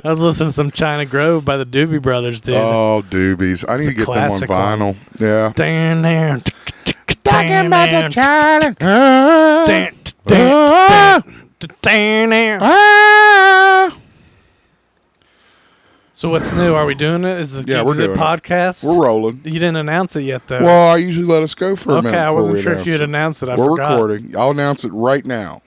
I was listening to some China Grove by the Doobie Brothers, dude. Oh, Doobies. I need to get them on vinyl. Yeah. Down there. Talking about the China. Down there. So what's new? Are we doing it? Is the GeekZip podcast? We're rolling. You didn't announce it yet, though. Well, I usually let us go for a minute. Okay, I wasn't sure if you had announced it. I forgot. We're recording. I'll announce it right now.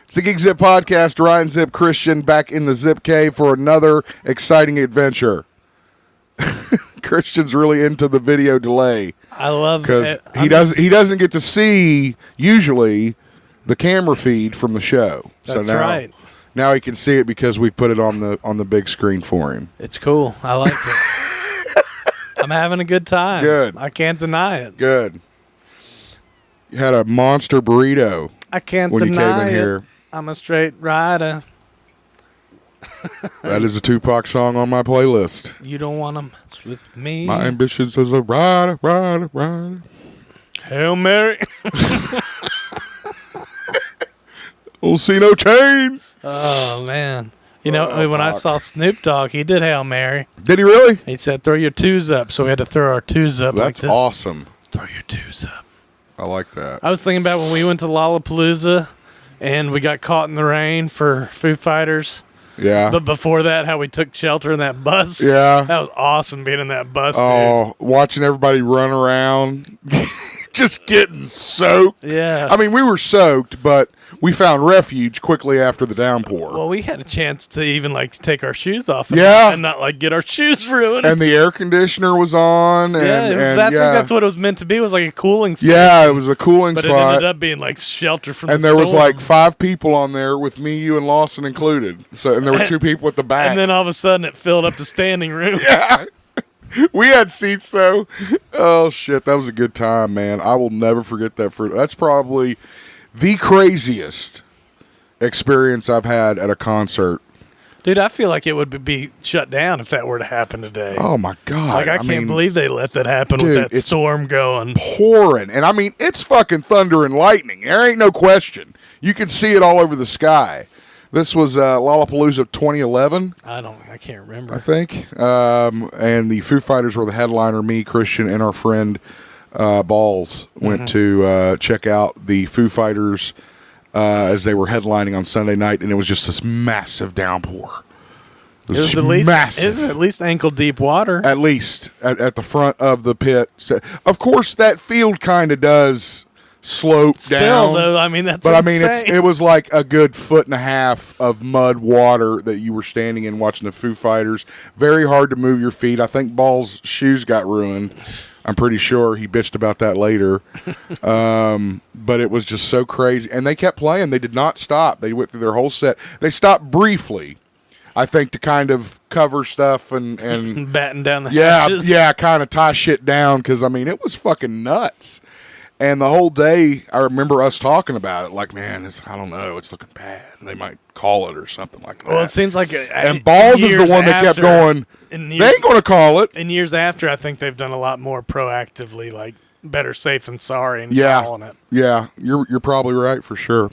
It's the GeekZip podcast. Ryan Zip Christian back in the Zip Cave for another exciting adventure. Christian's really into the video delay. I love it because he doesn't get to see usually the camera feed from the show. That's right. Now he can see it because we put it on the big screen for him. It's cool. I like it. I'm having a good time. Good. I can't deny it. Good. You had a monster burrito. I can't when deny you came in it. Here. I'm a straight rider. That is a Tupac song on my playlist. You don't want to mess with me. My ambitions as a rider. Hail Mary. We'll see no change. Oh, man. You know, when I saw Snoop Dogg, he did Hail Mary. Did he really? He said, throw your twos up. So we had to throw our twos up like this. That's awesome. Throw your twos up. I like that. I was thinking about when we went to Lollapalooza and we got caught in the rain for Foo Fighters. Yeah. But before that, how we took shelter in that bus. Yeah. That was awesome being in that bus, dude. Watching everybody run around, just getting soaked. Yeah. I mean, we were soaked, but we found refuge quickly after the downpour. Well, we had a chance to even, take our shoes off and not, get our shoes ruined. And the air conditioner was on. I think that's what it was meant to be. It was like a cooling station. Yeah, it was a cooling spot. But it ended up being, shelter from and the storm. And there was, 5 people on there with me, you, and Lawson included. And there were 2 people at the back. And then all of a sudden it filled up the standing room. Yeah. We had seats, though. Oh, shit. That was a good time, man. I will never forget that. That's probably the craziest experience I've had at a concert. Dude, I feel like it would be shut down if that were to happen today. Oh, my God. I can't believe they let that happen with that storm going. Pouring. And, it's fucking thunder and lightning. There ain't no question. You can see it all over the sky. This was Lollapalooza 2011. I can't remember. I think. And the Foo Fighters were the headliner. Me, Christian, and our friend Balls went to check out the Foo Fighters as they were headlining on Sunday night, and it was just this massive downpour. It was massive. It was at least ankle deep water. At least at the front of the pit. So, of course, that field kind of does slope down. Though, that's insane. It was like a good 1.5 foot of mud water that you were standing in watching the Foo Fighters. Very hard to move your feet. I think Ball's shoes got ruined. I'm pretty sure he bitched about that later. But it was just so crazy. And they kept playing. They did not stop. They went through their whole set. They stopped briefly, I think, to kind of cover stuff and batten down the hatches. Yeah, kind of tie shit down because, it was fucking nuts. And the whole day, I remember us talking about it. Man, I don't know. It's looking bad. They might call it or something like that. Well, it seems like... and Balls is the one that kept going, they ain't going to call it. In years after, I think they've done a lot more proactively, better safe than sorry and calling it. Yeah, you're probably right for sure.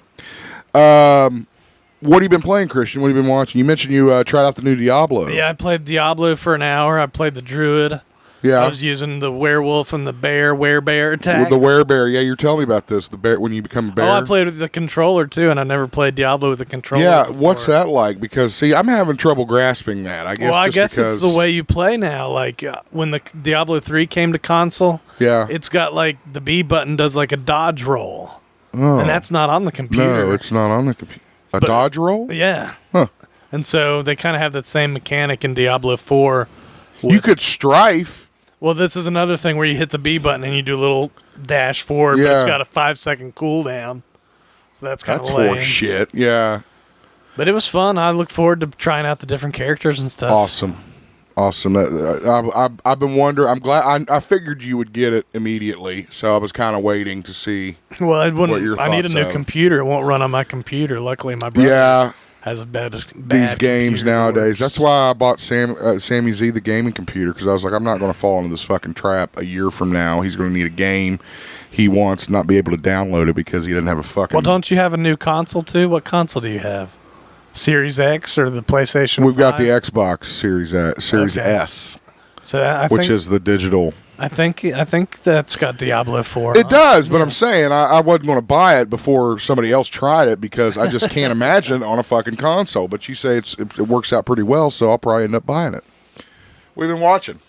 What have you been playing, Christian? What have you been watching? You mentioned you tried out the new Diablo. Yeah, I played Diablo for an hour. I played the Druid. Yeah. I was using the werewolf and the werebear attacks. The werebear, yeah, you're telling me about this, the bear when you become a bear. Oh, I played with the controller too, and I never played Diablo with the controller. Yeah, before. What's that like? Because I'm having trouble grasping that. I guess it's the way you play now. When the Diablo 3 came to console, it's got the B button does a dodge roll. Oh. And that's not on the computer. No, it's not on the computer. Dodge roll? Yeah. Huh. And so they kind of have that same mechanic in Diablo 4. You could strafe. Well, this is another thing where you hit the B button and you do a little dash forward, but it's got a 5-second cooldown. So that's kind of lame. That's horse shit, yeah. But it was fun. I look forward to trying out the different characters and stuff. Awesome. I've been wondering. I'm glad. I figured you would get it immediately, so I was kind of waiting to see. Well, I need a new of. computer. It won't run on my computer. Luckily, my brother has a bad these games nowadays. That's why I bought Sammy Z the gaming computer, because I was like, I'm not going to fall into this fucking trap a year from now. He's going to need a game he wants, not be able to download it because he doesn't have a fucking. Well, don't you have a new console too? What console do you have? Series X or the PlayStation? We've got the Xbox Series S, so which is the digital. I think that's got Diablo 4. It does, but I'm saying I wasn't going to buy it before somebody else tried it because I just can't imagine it on a fucking console. But you say it works out pretty well, so I'll probably end up buying it. We've been watching.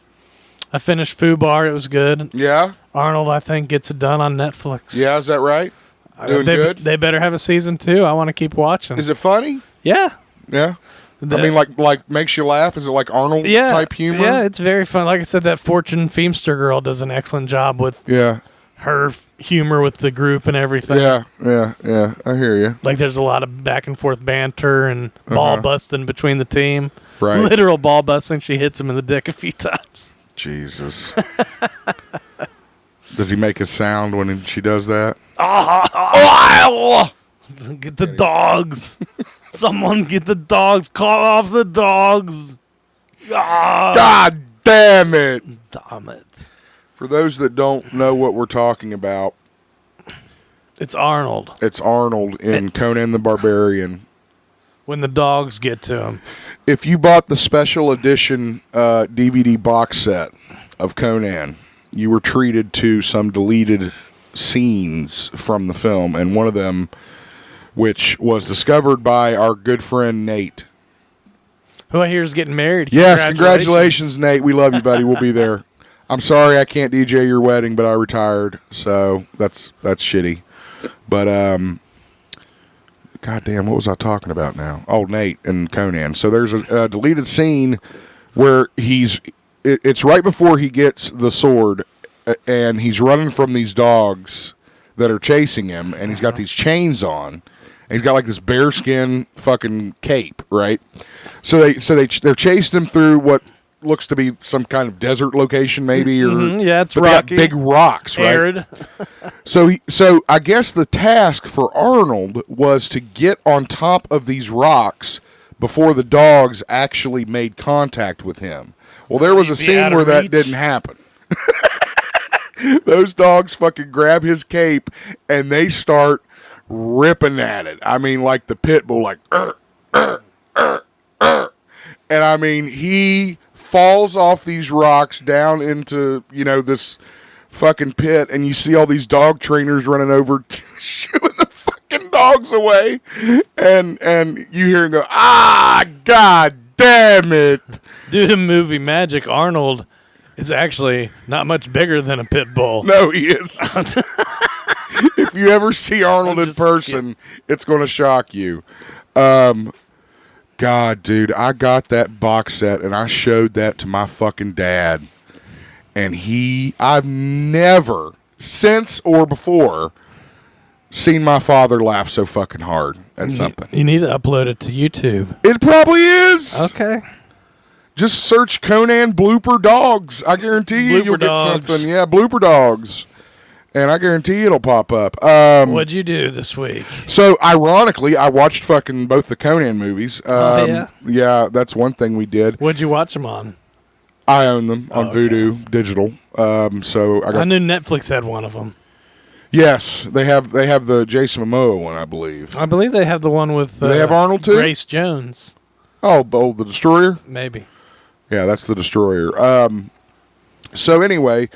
I finished Fubar. It was good. Yeah. Arnold, I think, gets it done on Netflix. Yeah, is that right? Doing good? They better have a season 2. I want to keep watching. Is it funny? Yeah. Yeah. I mean, like makes you laugh? Is it like Arnold type humor? Yeah, it's very fun. Like I said, that Fortune Feimster girl does an excellent job with her humor with the group and everything. Yeah. I hear you. Like there's a lot of back and forth banter and ball busting between the team. Right. Literal ball busting. She hits him in the dick a few times. Jesus. Does he make a sound when she does that? Get the dogs. Someone get the dogs. Call off the dogs. God damn it. Damn it. For those that don't know what we're talking about, it's Arnold. It's Arnold in Conan the Barbarian. When the dogs get to him. If you bought the special edition DVD box set of Conan, you were treated to some deleted scenes from the film, and one of them, which was discovered by our good friend Nate. Who I hear is getting married. Yes, congratulations, Nate. We love you, buddy. We'll be there. I'm sorry I can't DJ your wedding, but I retired, so that's shitty. But goddamn, what was I talking about now? Oh, Nate and Conan. So there's a deleted scene where it's right before he gets the sword, and he's running from these dogs that are chasing him, and he's got these chains on. And he's got like this bearskin fucking cape, right? So they're chasing him through what looks to be some kind of desert location, maybe, or yeah, it's rocky, big rocks, right? Arid. So I guess the task for Arnold was to get on top of these rocks before the dogs actually made contact with him. Well, there was a scene where that didn't happen. Those dogs fucking grab his cape and they start ripping at it. I mean, like the pit bull, like, and I mean, he falls off these rocks down into, this fucking pit, and you see all these dog trainers running over, shooing the fucking dogs away, and you hear him go, God damn it. Dude, in movie magic, Arnold is actually not much bigger than a pit bull. No, he is. If you ever see Arnold in person, it's going to shock you. God, dude, I got that box set, and I showed that to my fucking dad. And I've never, since or before, seen my father laugh so fucking hard at something. You need to upload it to YouTube. It probably is. Okay. Just search Conan Blooper Dogs. I guarantee you'll get something. Yeah, Blooper Dogs. And I guarantee it'll pop up. What'd you do this week? So, ironically, I watched fucking both the Conan movies. Yeah? Yeah, that's one thing we did. What'd you watch them on? I own them on Vudu Digital. I knew Netflix had one of them. Yes, they have the Jason Momoa one, I believe. I believe they have the one with they have Arnold too? Grace Jones. Oh, the Destroyer? Maybe. Yeah, that's the Destroyer. So anyway,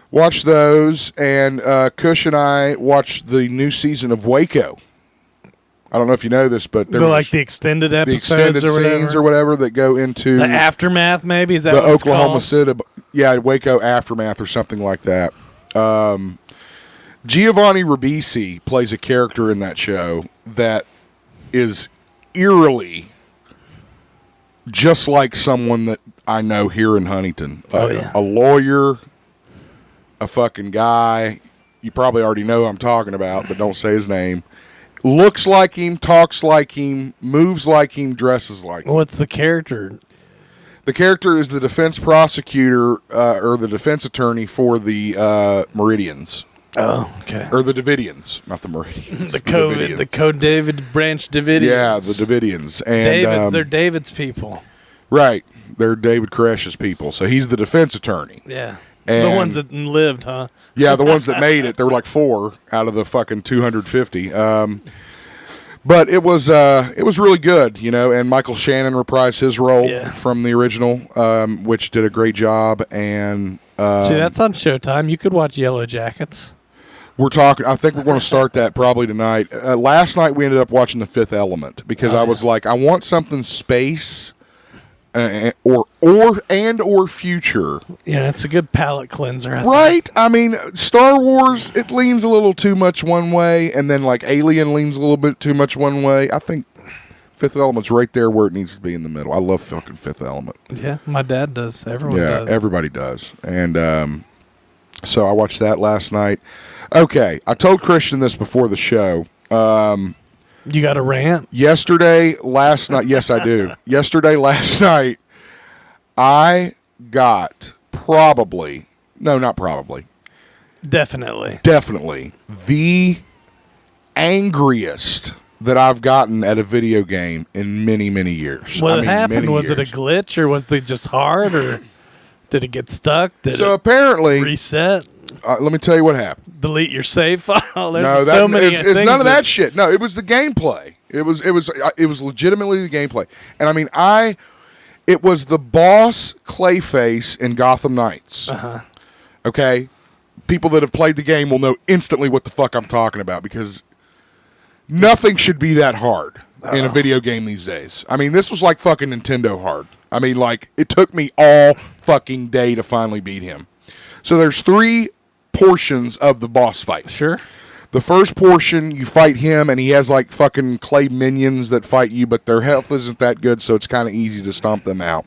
watch those, and Kush and I watched the new season of Waco. I don't know if you know this, but they're like the extended episodes, scenes or whatever that go into the aftermath. Maybe is that the what Oklahoma it's City? Yeah, Waco aftermath or something like that. Giovanni Ribisi plays a character in that show that is eerily just like someone that I know here in Huntington. A lawyer, a fucking guy. You probably already know who I'm talking about, but don't say his name. Looks like him, talks like him, moves like him, dresses like him. What's the character? The character is the defense prosecutor or the defense attorney for the Meridians. Oh, okay. Or the Davidians, not the Meridians. the David Branch Davidians. Yeah, the Davidians. And they're David's people. Right. They're David Koresh's people. So he's the defense attorney. Yeah. And the ones that lived, huh? Yeah, the ones that made it. There were like 4 out of the fucking 250. But it was really good, you know, and Michael Shannon reprised his role from the original, which did a great job. And see, that's on Showtime. You could watch Yellow Jackets. We're talking. I think we're going to start that probably tonight. Last night we ended up watching The Fifth Element because I was like, I want something space or future. Yeah, it's a good palate cleanser. Right? I mean, Star Wars, it leans a little too much one way, and then like Alien leans a little bit too much one way. I think Fifth Element's right there where it needs to be in the middle. I love fucking Fifth Element. Yeah, my dad does. Everyone does. Yeah, everybody does. And so I watched that last night. Okay, I told Christian this before the show. You got a rant? Last night, yes, I do. Last night, I got definitely the angriest that I've gotten at a video game in many, many years. What happened? Was it a glitch, or was it just hard, or did it get stuck? Apparently reset? Let me tell you what happened. Delete your save file. It's none of that shit. No, it was the gameplay. It was legitimately the gameplay. And I mean, it was the boss Clayface in Gotham Knights. Okay, people that have played the game will know instantly what the fuck I'm talking about because nothing should be that hard in a video game these days. I mean, this was like fucking Nintendo hard. I mean, like it took me all fucking day to finally beat him. So there's 3 portions of the boss fight. Sure. The first portion, you fight him, and he has like fucking clay minions that fight you, but their health isn't that good, so it's kind of easy to stomp them out.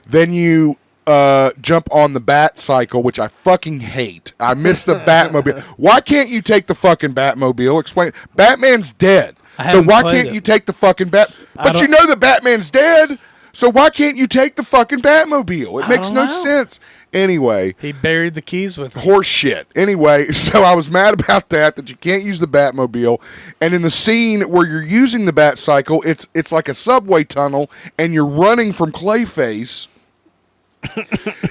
Then you jump on the bat cycle, which I fucking hate. I miss the Batmobile. Why can't you take the fucking Batmobile? Explain. Batman's dead. So why can't you take the fucking But you know the Batman's dead. So why can't you take the fucking Batmobile? It makes no sense. Anyway. He buried the keys with him. Horse shit. Anyway, so I was mad about that you can't use the Batmobile. And in the scene where you're using the Bat Cycle, it's like a subway tunnel, and you're running from Clayface.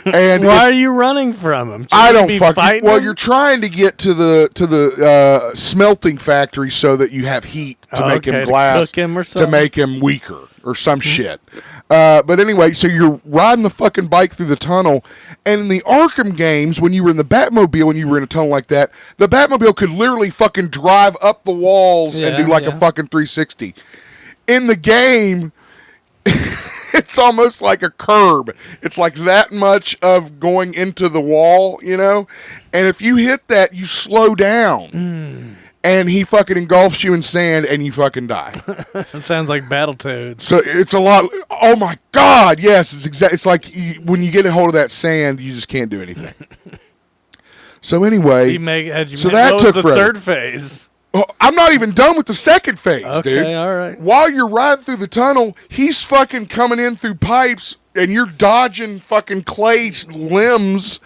And why are you running from him? I don't fucking. Well, you're trying to get to the smelting factory so that you have heat to make him glass, to make him weaker or some shit. But anyway, so you're riding the fucking bike through the tunnel, and in the Arkham games, when you were in the Batmobile and you were in a tunnel like that, the Batmobile could literally fucking drive up the walls and do like a fucking 360. In the game, it's almost like a curb. It's like that much of going into the wall, you know? And if you hit that, you slow down. And he fucking engulfs you in sand, and you fucking die. That sounds like Battletoads. So it's a lot. Oh my God! Yes, it's like when you get a hold of that sand, you just can't do anything. So anyway, that took the third phase. Oh, I'm not even done with the second phase, dude. Okay, all right. While you're riding through the tunnel, he's fucking coming in through pipes, and you're dodging fucking clay limbs.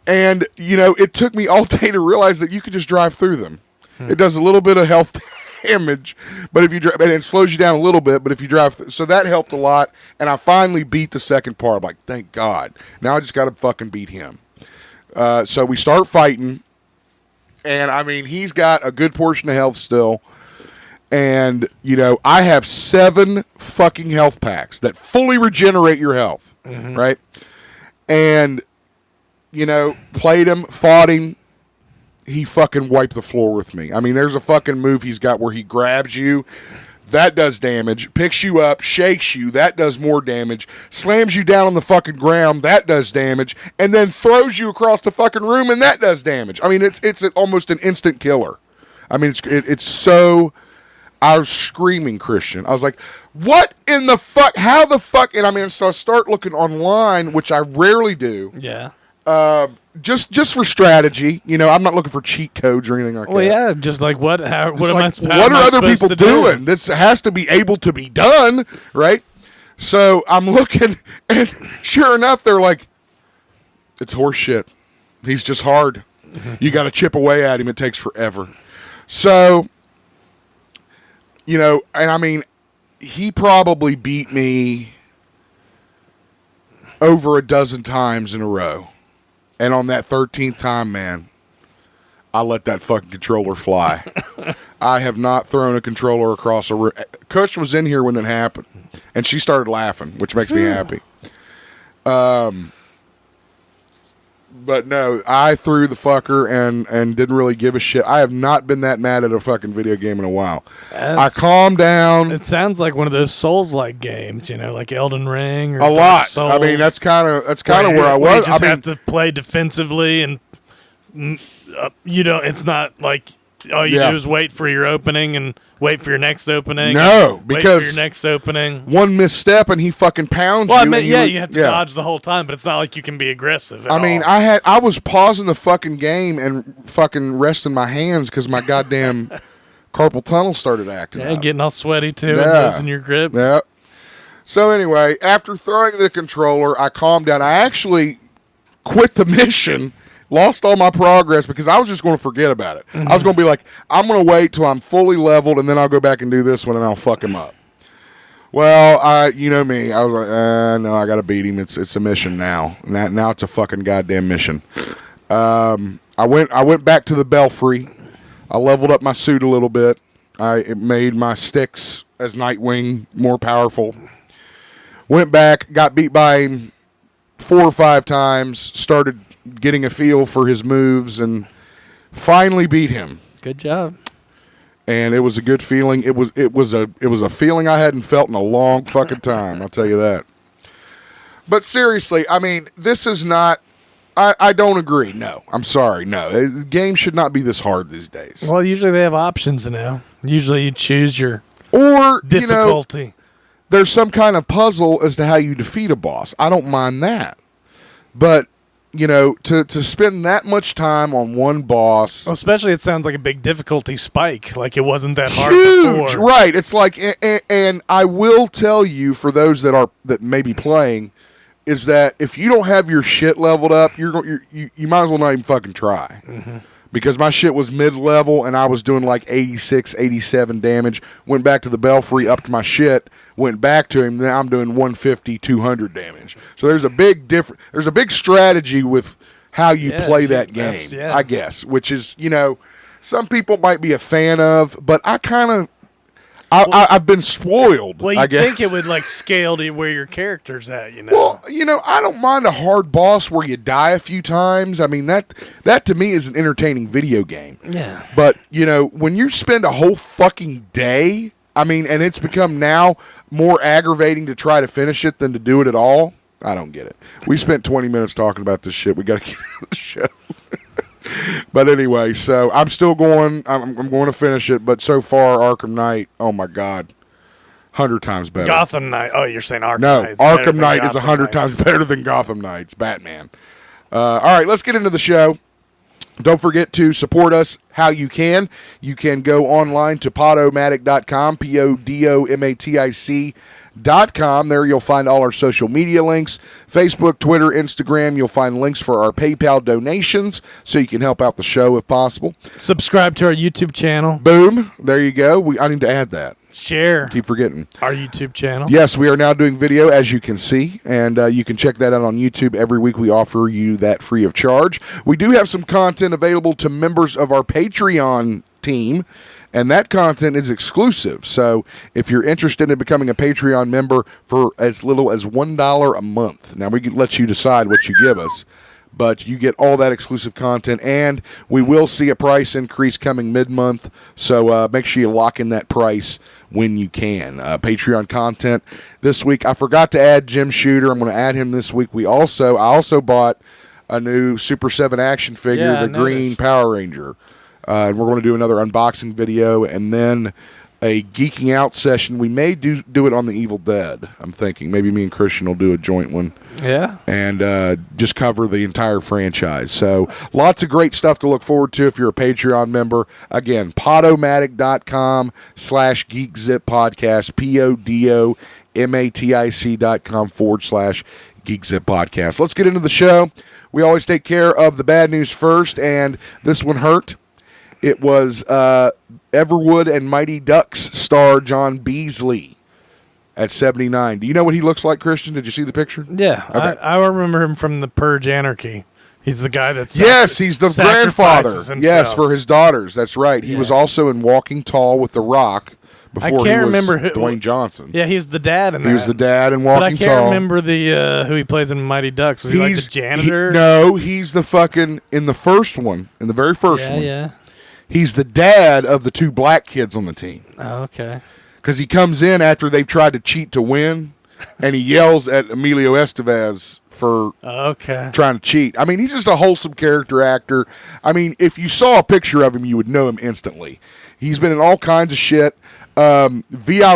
And you know, it took me all day to realize that you could just drive through them. It does a little bit of health damage, but if you drive, and it slows you down a little bit. But if you drive, so that helped a lot. And I finally beat the second part. I'm like, thank God. Now I just got to fucking beat him. So we start fighting, and I mean, he's got a good portion of health still. And you know, I have 7 fucking health packs that fully regenerate your health, right? And you know, played him, fought him. He fucking wiped the floor with me. I mean, there's a fucking move he's got where he grabs you. That does damage. Picks you up, shakes you. That does more damage. Slams you down on the fucking ground. That does damage. And then throws you across the fucking room, and that does damage. I mean, it's almost an instant killer. I mean, it's so... I was screaming, Christian. I was like, what in the fuck? How the fuck? And I mean, so I start looking online, which I rarely do. Yeah. Just for strategy, you know, I'm not looking for cheat codes or anything like that. Well, yeah, just like what are other people doing? This has to be able to be done, right? So I'm looking, and sure enough, they're like, it's horse shit. He's just hard. You got to chip away at him. It takes forever. So, you know, and I mean, he probably beat me over a dozen times in a row. And on that 13th time, man, I let that fucking controller fly. I have not thrown a controller across a room. Kush was in here when it happened, and she started laughing, which makes me happy. But no, I threw the fucker and didn't really give a shit. I have not been that mad at a fucking video game in a while. I calmed down. It sounds like one of those Souls-like games, like Elden Ring. Or a lot. Souls, I mean, that's kind of where I was. You just have to play defensively, and it's not like all you do is wait for your opening and wait for your next opening. No, because wait for your next opening. One misstep and he fucking pounds you. Well, I mean, you have to dodge the whole time, but it's not like you can be aggressive. I was pausing the fucking game and fucking resting my hands because my goddamn carpal tunnel started acting up. Getting all sweaty too, and losing your grip. Yeah. So anyway, after throwing the controller, I calmed down. I actually quit the mission. Lost all my progress because I was just going to forget about it. I was going to be like, I'm going to wait till I'm fully leveled and then I'll go back and do this one and I'll fuck him up. Well, you know me. I was like, no, I got to beat him. It's a mission now. Now it's a fucking goddamn mission. I went back to the Belfry. I leveled up my suit a little bit. It made my sticks as Nightwing more powerful. Went back, got beat by him 4 or 5 times, started getting a feel for his moves, and finally beat him. Good job. And it was a good feeling. It was a feeling I hadn't felt in a long fucking time. I'll tell you that. But seriously, I mean, this is not. I don't agree. No, I'm sorry. No, games should not be this hard these days. Well, usually they have options now. Usually you choose your difficulty. There's some kind of puzzle as to how you defeat a boss. I don't mind that, but. To spend that much time on one boss. Well, especially it sounds like a big difficulty spike. Like it wasn't that hard before. Right. It's like, and I will tell you for those that may be playing, is that if you don't have your shit leveled up, you might as well not even fucking try. Mm-hmm. Because my shit was mid-level and I was doing like 86, 87 damage. Went back to the Belfry, upped my shit, went back to him. Now I'm doing 150, 200 damage. So there's a big There's a big strategy with how you play that game, I guess. Which is, some people might be a fan of, but I kind of... I've been spoiled. Well, I guess. Think it would scale to where your character's at, Well, I don't mind a hard boss where you die a few times. I mean, that to me is an entertaining video game. Yeah. But, when you spend a whole fucking day, and it's become now more aggravating to try to finish it than to do it at all, I don't get it. We spent 20 minutes talking about this shit. We got to get into the show. But anyway, so I'm still going. I'm going to finish it. But so far, Arkham Knight, oh my God, 100 times better. Gotham Knight. Oh, you're saying Arkham Knight? No, Arkham Knight is 100 times better than Gotham Knights. Batman. All right, let's get into the show. Don't forget to support us how you can. You can go online to podomatic.com, PODOMATIC.com. There you'll find all our social media links, Facebook, Twitter, Instagram. You'll find links for our PayPal donations so you can help out the show if possible. Subscribe to our YouTube channel. Boom. There you go. I need to add that. Share. Keep forgetting. Our YouTube channel. Yes, we are now doing video, as you can see, and you can check that out on YouTube. Every week we offer you that free of charge. We do have some content available to members of our Patreon team, and that content is exclusive. So if you're interested in becoming a Patreon member for as little as $1 a month, now we can let you decide what you give us, but you get all that exclusive content, and we will see a price increase coming mid-month, so make sure you lock in that price when you can. Patreon content this week. I forgot to add Jim Shooter. I'm going to add him this week. I also bought a new Super 7 action figure, the Green Power Ranger. And we're going to do another unboxing video and then a geeking out session. We may do it on the Evil Dead. I'm thinking maybe me and Christian will do a joint one. Yeah. And just cover the entire franchise. So lots of great stuff to look forward to if you're a Patreon member. Again, podomatic.com/GeekZip podcast, PODOMATIC.com/GeekZip podcast. Let's get into the show. We always take care of the bad news first, and this one hurt. It was Everwood and Mighty Ducks star John Beasley at 79. Do you know what he looks like, Christian? Did you see the picture? Yeah, okay. I remember him from the Purge Anarchy. He's the guy that's he's the grandfather. Yes, for his daughters. That's right. He was also in Walking Tall with The Rock before he was Dwayne Johnson. Yeah, he's the dad in that. He was the dad in Walking Tall. But I can't remember the who he plays in Mighty Ducks. Was he like the janitor? No, he's the fucking in the first one, in the very first one. Yeah. He's the dad of the two black kids on the team. Oh, okay. Because he comes in after they've tried to cheat to win, and he yells at Emilio Estevez for trying to cheat. I mean, he's just a wholesome character actor. I mean, if you saw a picture of him, you would know him instantly. He's been in all kinds of shit. V.I.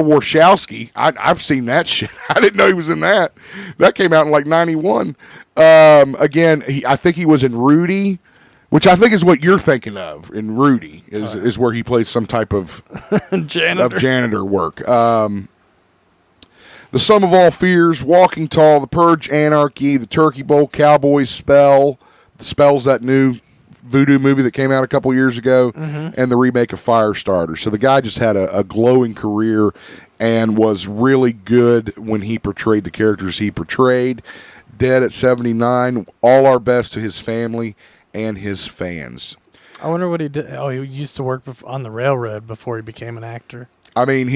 Warshawski, I've seen that shit. I didn't know he was in that. That came out in like 91. Again, I think he was in Rudy, which I think is what you're thinking of. In Rudy is where he plays some type of janitor work. The Sum of All Fears, Walking Tall, The Purge, Anarchy, The Turkey Bowl, Cowboys, Spell. The Spell's that new voodoo movie that came out a couple years ago, and the remake of Firestarter. So the guy just had a glowing career and was really good when he portrayed the characters he portrayed. Dead at 79. All our best to his family and his fans. I wonder what he did. Oh, he used to work on the railroad before he became an actor. I mean,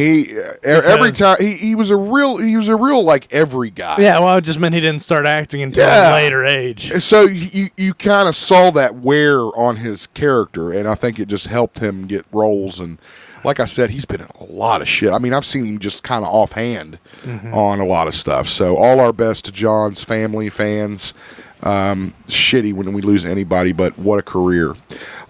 every time he was a real like every guy. Yeah, well, it just meant he didn't start acting until a later age. So you kind of saw that wear on his character, and I think it just helped him get roles. And like I said, he's been in a lot of shit. I mean, I've seen him just kind of offhand on a lot of stuff. So all our best to John's family, fans. Shitty when we lose anybody, but what a career.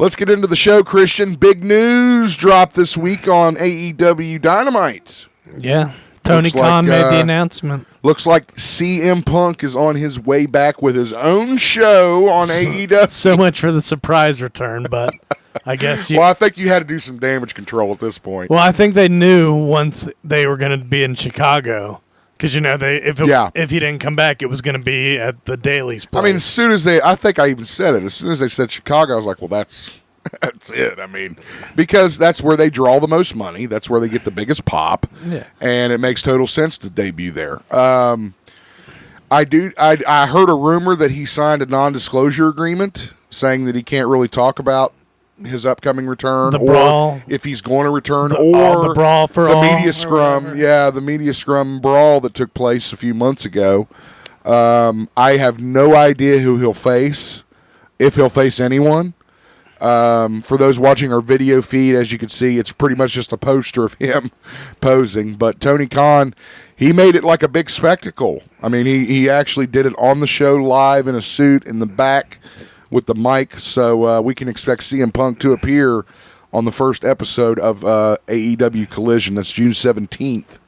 Let's get into the show, Christian. Big news dropped this week on AEW Dynamite. Yeah. Tony Khan made the announcement. Looks like CM Punk is on his way back with his own show on AEW. So much for the surprise return, but I guess well, I think you had to do some damage control at this point. Well, I think they knew once they were going to be in Chicago. Because, if he didn't come back, it was going to be at the Daily's place. I mean, as soon as I think I even said it, as soon as they said Chicago, I was like, well, that's it. I mean, because that's where they draw the most money. That's where they get the biggest pop. Yeah. And it makes total sense to debut there. I heard a rumor that he signed a non-disclosure agreement saying that he can't really talk about his upcoming return, or if he's going to return, or the brawl for the media scrum. Yeah, the media scrum brawl that took place a few months ago. I have no idea who he'll face, if he'll face anyone. For those watching our video feed, as you can see, it's pretty much just a poster of him posing. But Tony Khan, he made it like a big spectacle. I mean, he actually did it on the show live in a suit in the back with the mic, so we can expect CM Punk to appear on the first episode of AEW Collision. That's June 17th,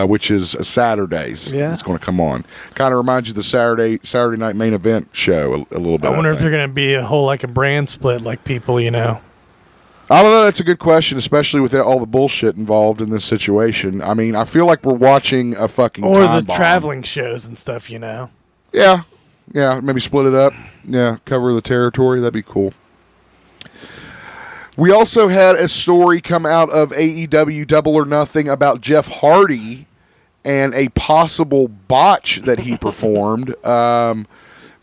which is Saturdays. Yeah. It's going to come on. Kind of reminds you of the Saturday night main event show a little bit. I wonder if they're going to be a whole a brand split like people, I don't know. That's a good question, especially with all the bullshit involved in this situation. I mean, I feel like we're watching a fucking or time the bomb. Traveling shows and stuff, Yeah, maybe split it up. Yeah, cover the territory. That'd be cool. We also had a story come out of AEW Double or Nothing about Jeff Hardy and a possible botch that he performed. For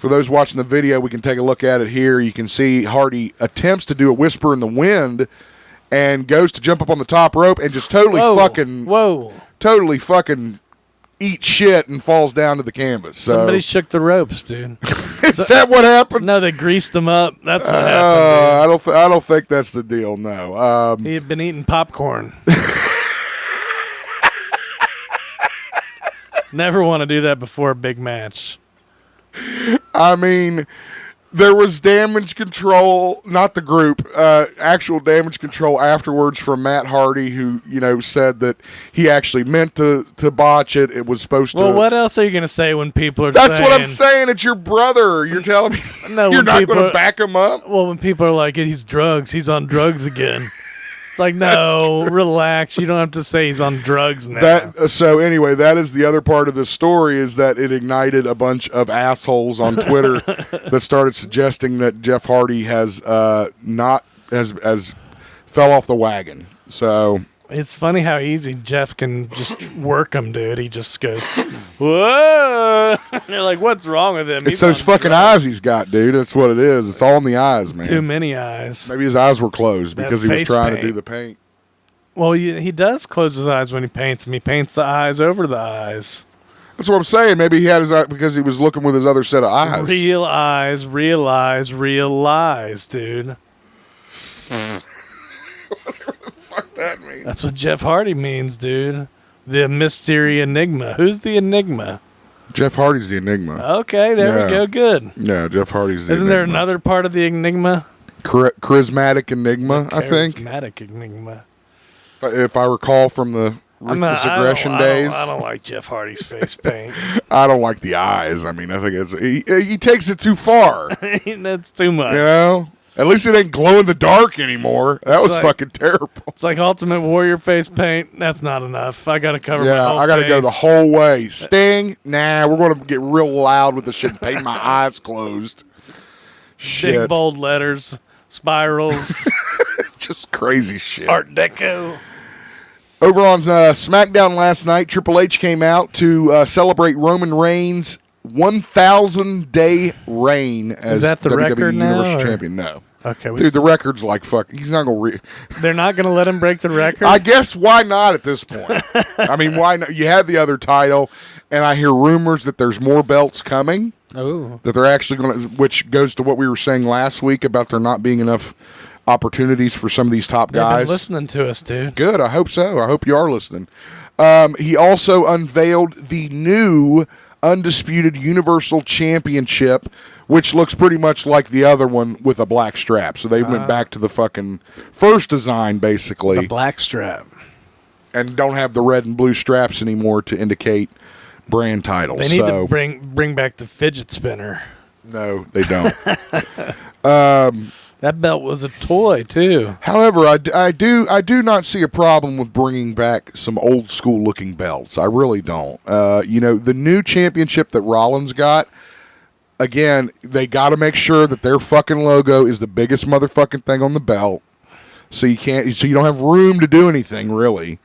those watching the video, we can take a look at it here. You can see Hardy attempts to do a whisper in the wind and goes to jump up on the top rope and just totally fucking eat shit and falls down to the canvas. So. Somebody shook the ropes, dude. Is that what happened? No, they greased them up. That's what happened. Dude. I don't think that's the deal. No. He had been eating popcorn. Never want to do that before a big match. I mean, there was damage control, not the group, actual damage control afterwards from Matt Hardy, who, said that he actually meant to botch it. It was supposed to. Well, what else are you going to say when people are That's what I'm saying. It's your brother. You're telling me you're not going to back him up? Well, when people are like, he's drugs. He's on drugs again. It's like, no, relax. You don't have to say he's on drugs now. So anyway, that is the other part of the story, is that it ignited a bunch of assholes on Twitter that started suggesting that Jeff Hardy has fell off the wagon. So It's funny how easy Jeff can just work him, dude. He just goes, whoa. You're like, what's wrong with him? It's those fucking eyes he's got, dude. That's what it is. It's all in the eyes, man. Too many eyes. Maybe his eyes were closed because he was trying to do the paint. Well, he does close his eyes when he paints them. He paints the eyes over the eyes. That's what I'm saying. Maybe he had his eye because he was looking with his other set of eyes. Real eyes, realize, realize, dude. Whatever the fuck that means. That's what Jeff Hardy means, dude. The mystery enigma. Who's the enigma? Jeff Hardy's the enigma. Okay, there we go. Good. Yeah, Jeff Hardy's the Isn't enigma. there another part of the enigma? Charismatic enigma, I think. Charismatic enigma. If I recall from the Ruthless Aggression days. I don't like Jeff Hardy's face paint. I don't like the eyes. I mean, I think he takes it too far. That's too much. You know? At least it ain't glow in the dark anymore. That was fucking terrible. It's like Ultimate Warrior face paint. That's not enough. I got to cover my whole I got to face. go the whole way. Sting? Nah, we're going to get real loud with the shit and paint my eyes closed. Shit. Big bold letters, spirals. Just crazy shit. Art Deco. Over on SmackDown last night, Triple H came out to celebrate Roman Reigns' 1,000-day reign as WWE Universal Champion. No. Okay, dude, the record's like fuck. He's not gonna. They're not gonna let him break the record. I guess why not at this point? I mean, why not? You have the other title, and I hear rumors that there's more belts coming. Oh, that they're actually going to, which goes to what we were saying last week about there not being enough opportunities for some of these top guys. They've been listening to us, dude. Good. I hope so. I hope you are listening. He also unveiled the new Undisputed Universal Championship, which looks pretty much like the other one with a black strap. So they went back to the fucking first design, basically. The black strap. And don't have the red and blue straps anymore to indicate brand titles. They need to bring back the fidget spinner. No, they don't. That belt was a toy too. However, I do not see a problem with bringing back some old school looking belts. I really don't. The new championship that Rollins got. Again, they got to make sure that their fucking logo is the biggest motherfucking thing on the belt, so you don't have room to do anything really.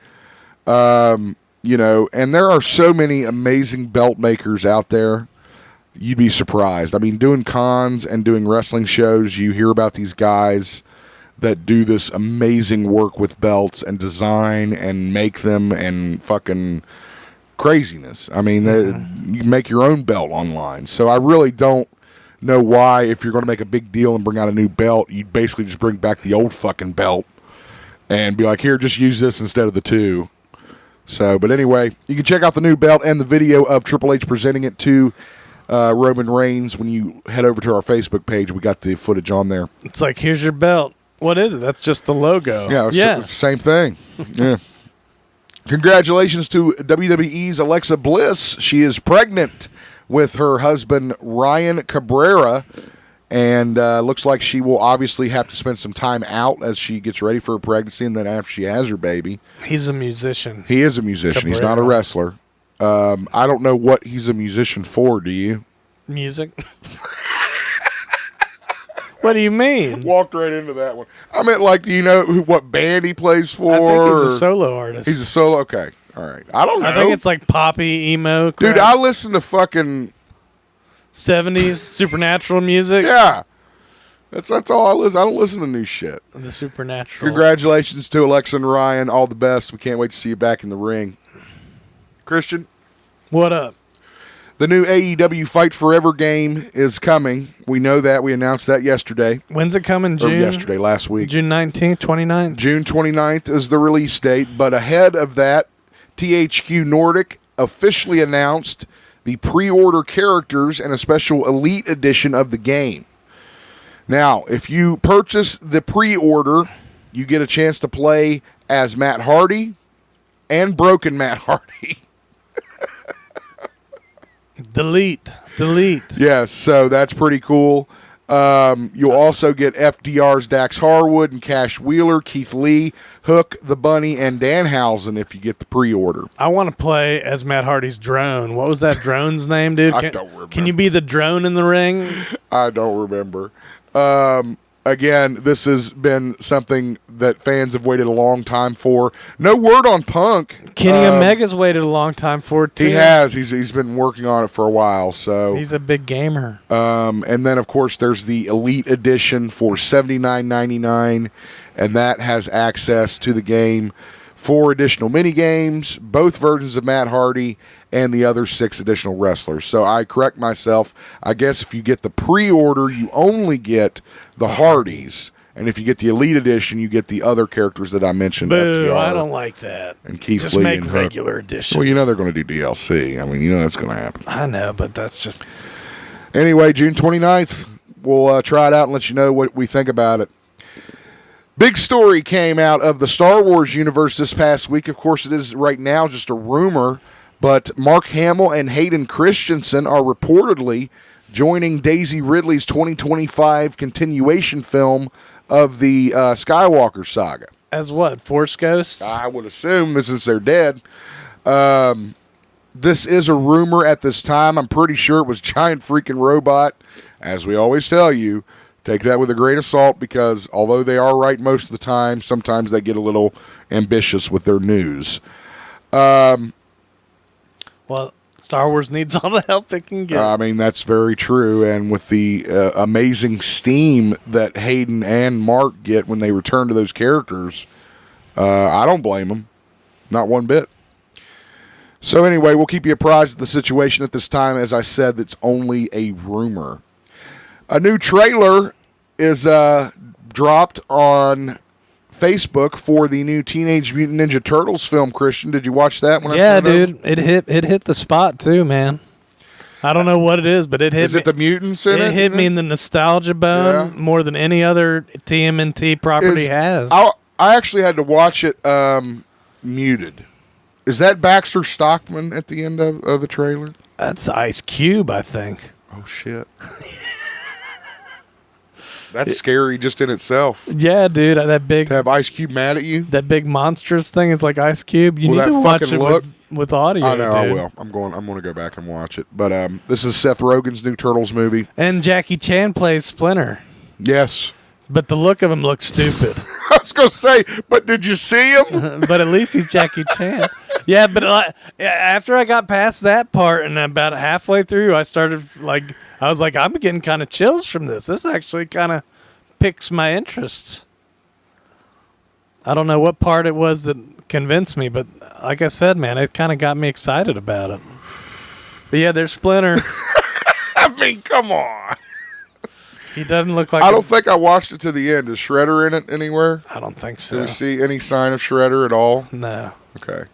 And there are so many amazing belt makers out there. You'd be surprised. I mean, doing cons and doing wrestling shows, you hear about these guys that do this amazing work with belts and design and make them and fucking craziness. I mean, you make your own belt online. So I really don't know why, if you're going to make a big deal and bring out a new belt, you'd basically just bring back the old fucking belt and be like, here, just use this instead of the two. So, but anyway, you can check out the new belt and the video of Triple H presenting it to Roman Reigns when you head over to our Facebook page. We got the footage on there. It's like, here's your belt. What is it? That's just the logo. Yeah, it's the same thing. Yeah. Congratulations to WWE's Alexa Bliss. She is pregnant with her husband, Ryan Cabrera, and looks like she will obviously have to spend some time out as she gets ready for her pregnancy, and then after she has her baby. He's a musician. He is a musician. Cabrera. He's not a wrestler. I don't know what he's a musician for, do you? Music. What do you mean? Walked right into that one. I meant, like, do you know what band he plays for? I think he's a solo artist. He's a solo? Okay. All right. I don't know. I think it's like poppy, emo crap. Dude, I listen to fucking 70s supernatural music. Yeah. That's all I listen. I don't listen to new shit. The supernatural. Congratulations to Alexa and Ryan. All the best. We can't wait to see you back in the ring. Christian? What up? The new AEW Fight Forever game is coming. We know that. We announced that yesterday. When's it coming? June? Yesterday, last week. June 19th, 29th? June 29th is the release date. But ahead of that, THQ Nordic officially announced the pre-order characters and a special Elite Edition of the game. Now, if you purchase the pre-order, you get a chance to play as Matt Hardy and Broken Matt Hardy. Delete. Yes, so that's pretty cool. You'll also get FDR's Dax Harwood and Cash Wheeler, Keith Lee, Hook, the Bunny, and Danhausen if you get the pre-order. I want to play as Matt Hardy's drone. What was that drone's name, dude? I don't remember. Can you be the drone in the ring? I don't remember. again, this has been something that fans have waited a long time for. No word on Punk. Kenny Omega's waited a long time for it, too. He has. He's been working on it for a while. So he's a big gamer. And then, of course, there's the Elite Edition for $79.99, and that has access to the game. 4 additional mini-games, both versions of Matt Hardy, and the other 6 additional wrestlers. So I correct myself. I guess if you get the pre-order, you only get the Hardys. And if you get the Elite Edition, you get the other characters that I mentioned. Boo, FTR I don't like that. And Keith Just Lee make and Hook. regular edition. Well, you know they're going to do DLC. I mean, you know that's going to happen. I know, but that's just... Anyway, June 29th, we'll try it out and let you know what we think about it. Big story came out of the Star Wars universe this past week. Of course, it is right now just a rumor, but Mark Hamill and Hayden Christensen are reportedly joining Daisy Ridley's 2025 continuation film of the Skywalker saga. As what, Force Ghosts? I would assume, since they're dead. This is a rumor at this time. I'm pretty sure it was Giant Freaking Robot. As we always tell you, take that with a grain of salt, because although they are right most of the time, sometimes they get a little ambitious with their news. Well, Star Wars needs all the help it can get. I mean, that's very true. And with the amazing steam that Hayden and Mark get when they return to those characters, I don't blame them. Not one bit. So anyway, we'll keep you apprised of the situation at this time. As I said, it's only a rumor. A new trailer is dropped on Facebook for the new Teenage Mutant Ninja Turtles film. Christian, did you watch that one? Yeah, dude. It hit the spot too, man. I don't know what it is, but it hit me. Is it the mutants in it? It hit me in the nostalgia bone more than any other TMNT property has. I actually had to watch it muted. Is that Baxter Stockman at the end of the trailer? That's Ice Cube, I think. Oh, shit. That's scary just in itself. Yeah, dude. That big... To have Ice Cube mad at you? That big monstrous thing is like Ice Cube. You need to watch it with audio, I know, dude. I will. I'm going to go back and watch it. But this is Seth Rogen's new Turtles movie. And Jackie Chan plays Splinter. Yes. But the look of him looks stupid. I was going to say, but did you see him? But at least he's Jackie Chan. Yeah, but after I got past that part and about halfway through, I was like, I'm getting kind of chills from this. This actually kind of piques my interests. I don't know what part it was that convinced me, but like I said, man, it kind of got me excited about it. But yeah, there's Splinter. I mean, come on. He doesn't look like... I don't think I watched it to the end. Is Shredder in it anywhere? I don't think so. Do we see any sign of Shredder at all? No. Okay.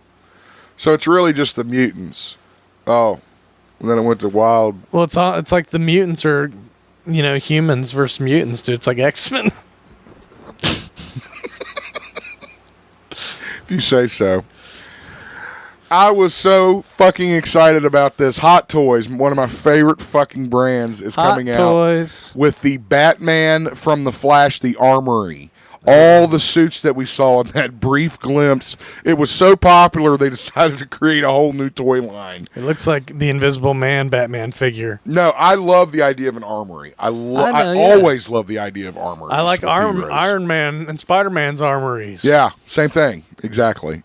So it's really just the mutants. Oh. And then it went to wild. Well, it's like the mutants are, humans versus mutants, dude. It's like X-Men. If you say so. I was so fucking excited about this. Hot Toys, one of my favorite fucking brands, is coming out with the Batman from The Flash, the Armory. All the suits that we saw in that brief glimpse. It was so popular, they decided to create a whole new toy line. It looks like the Invisible Man Batman figure. No, I love the idea of an armory. I always love the idea of armories. I like Iron Man and Spider-Man's armories. Yeah, same thing. Exactly.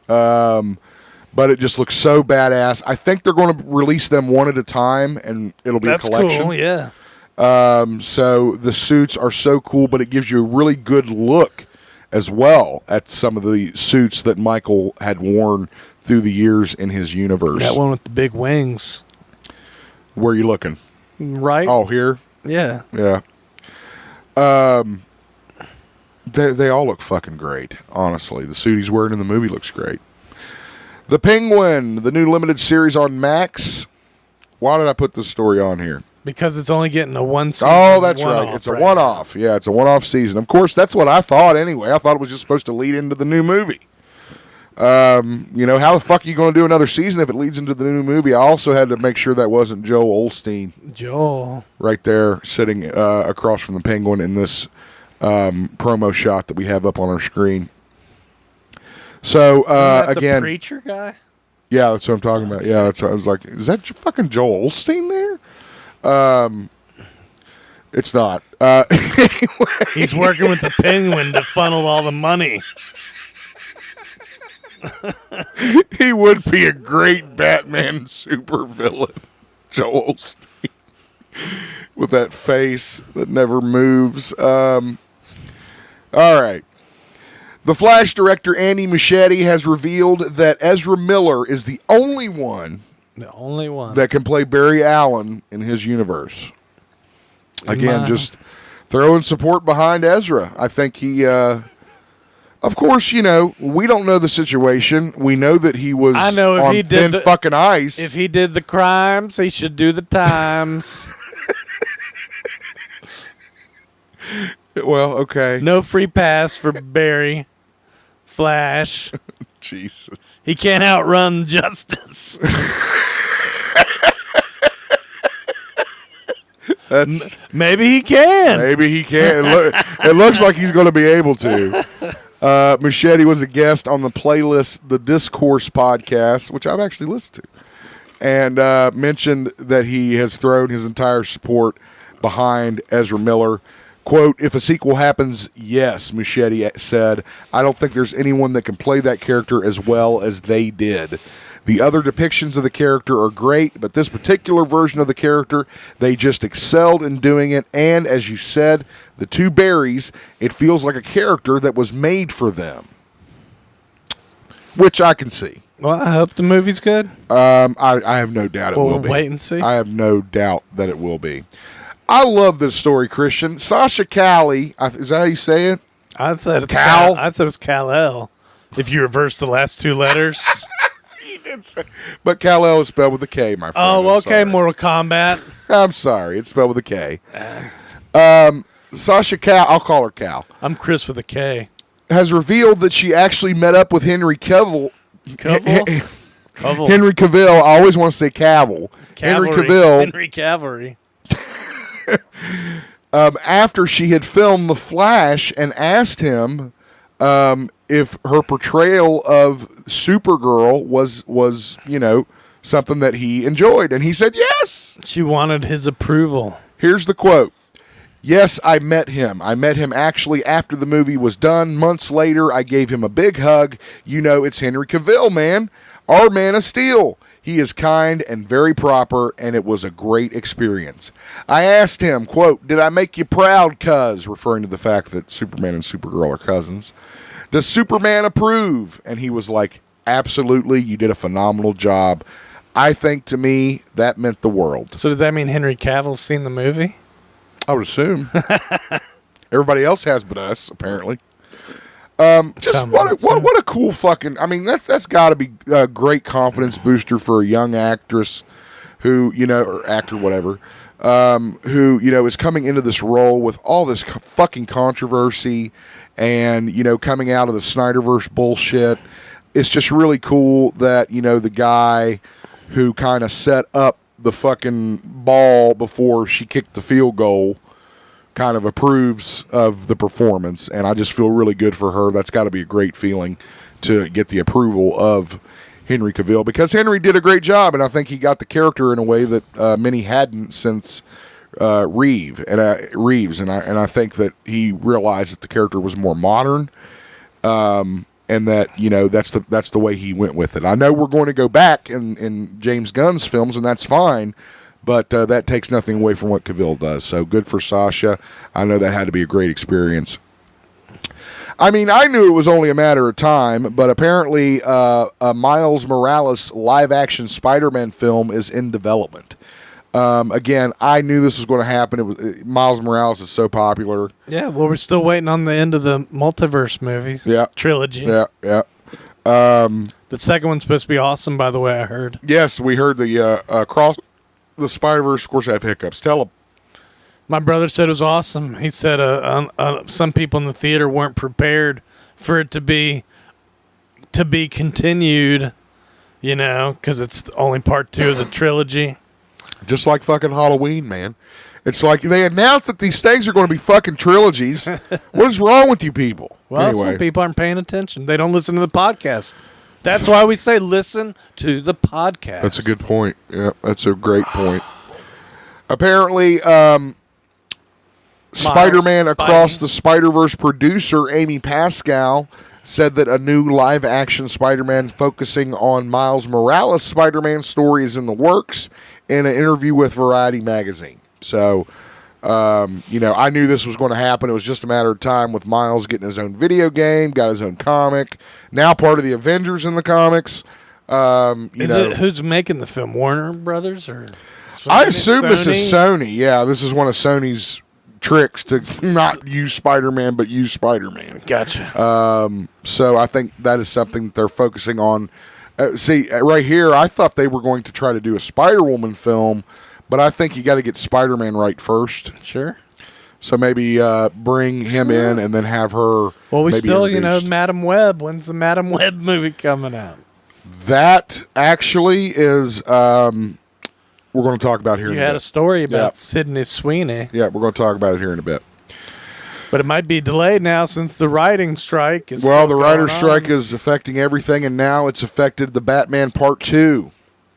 But it just looks so badass. I think they're going to release them one at a time, and it'll be a collection. That's cool, yeah. So the suits are so cool, but it gives you a really good look as well at some of the suits that Michael had worn through the years in his universe. That one with the big wings. Where are you looking? Right. Oh, here? Yeah. Yeah. They all look fucking great, honestly. The suit he's wearing in the movie looks great. The Penguin, the new limited series on Max. Why did I put this story on here? Because it's only getting a one season. Oh, that's right. It's a one-off. Yeah, it's a one-off season. Of course, that's what I thought anyway. I thought it was just supposed to lead into the new movie. How the fuck are you going to do another season if it leads into the new movie? I also had to make sure that wasn't Joel Osteen. Joel. Right there, sitting across from the Penguin in this promo shot that we have up on our screen. So, again... the preacher guy? Yeah, that's what I'm talking about. Yeah, I was like, is that fucking Joel Osteen there? It's not. He's working with the Penguin to funnel all the money. He would be a great Batman supervillain, Joel Osteen, with that face that never moves. All right. The Flash director Andy Muschietti has revealed that Ezra Miller is the only one that can play Barry Allen in his universe. Again, just throwing support behind Ezra. I think he, of course, we don't know the situation. We know that he was on thin fucking ice. If he did the crimes, he should do the times. Well, okay. No free pass for Barry. Flash. Jesus. He can't outrun justice. Maybe he can. Maybe he can. It looks like he's going to be able to. Muschietti was a guest on the playlist, the Discourse podcast, which I've actually listened to, and mentioned that he has thrown his entire support behind Ezra Miller. Quote, if a sequel happens, yes, Muschietti said. I don't think there's anyone that can play that character as well as they did. The other depictions of the character are great, but this particular version of the character, they just excelled in doing it. And as you said, the two Barrys, it feels like a character that was made for them, which I can see. Well, I hope the movie's good. I have no doubt it will be. We'll wait and see. I have no doubt that it will be. I love this story, Christian. Sasha Calle, is that how you say it? I'd say it's Cal. I'd say it's Kal-El. If you reverse the last two letters. He did say, but Kal-El is spelled with a K, my friend. Oh, okay, Mortal Kombat. I'm sorry, it's spelled with a K. Sasha Calle, I'll call her Cal. I'm Chris with a K. Has revealed that she actually met up with Henry Cavil. Cavill? Henry Cavil. I always want to say Cavill. Cavalry. Henry Cavil. Henry Cavalry. After she had filmed The Flash and asked him if her portrayal of Supergirl was something that he enjoyed. And he said yes. She wanted his approval. Here's the quote. Yes, I met him. I met him actually after the movie was done. Months later, I gave him a big hug. It's Henry Cavill, man. Our Man of Steel. He is kind and very proper, and it was a great experience. I asked him, quote, did I make you proud, cuz? Referring to the fact that Superman and Supergirl are cousins. Does Superman approve? And he was like, absolutely, you did a phenomenal job. I think to me, that meant the world. So does that mean Henry Cavill's seen the movie? I would assume. Everybody else has but us, apparently. Just what a cool fucking. I mean, that's got to be a great confidence booster for a young actress who, or actor, whatever, who, is coming into this role with all this fucking controversy and, coming out of the Snyderverse bullshit. It's just really cool that, the guy who kind of set up the fucking ball before she kicked the field goal kind of approves of the performance, and I just feel really good for her. That's got to be a great feeling to get the approval of Henry Cavill, because Henry did a great job, and I think he got the character in a way that many hadn't since Reeves, and I think that he realized that the character was more modern, and that that's the way he went with it. I know we're going to go back in James Gunn's films, and that's fine. But that takes nothing away from what Cavill does. So good for Sasha. I know that had to be a great experience. I mean, I knew it was only a matter of time, but apparently a Miles Morales live-action Spider-Man film is in development. Again, I knew this was going to happen. Miles Morales is so popular. Yeah, well, we're still waiting on the end of the multiverse movies. Yeah. Trilogy. Yeah. The second one's supposed to be awesome, by the way, I heard. Yes, we heard the cross... The Spider-Verse, of course, I have hiccups. Tell him. My brother said it was awesome. He said some people in the theater weren't prepared for it to be continued, because it's only part 2 of the trilogy. Just like fucking Halloween, man. It's like they announced that these things are going to be fucking trilogies. What is wrong with you people? Well, anyway. Some people aren't paying attention. They don't listen to the podcast. That's why we say listen to the podcast. That's a good point. Yeah, that's a great point. Apparently, Spider-Man Across the Spider-Verse producer Amy Pascal said that a new live-action Spider-Man focusing on Miles Morales' Spider-Man story is in the works in an interview with Variety magazine. So, I knew this was going to happen. It was just a matter of time with Miles getting his own video game, got his own comic, now part of the Avengers in the comics. Who's making the film? Warner Brothers or? I assume this is Sony. Yeah, this is one of Sony's tricks to not use Spider-Man but use Spider-Man. Gotcha. So I think that is something that they're focusing on. Right here, I thought they were going to try to do a Spider-Woman film, but I think you got to get Spider-Man right first. Sure. So maybe bring him in and then have her. Well, we maybe still, introduced. Madam Web. When's the Madam Web movie coming out? That actually is. We're going to talk about here in a bit. You had a story about Sydney Sweeney. Yeah, we're going to talk about it here in a bit. But it might be delayed now since the writing strike is. Well, the writer's strike is affecting everything, and now it's affected the Batman Part 2.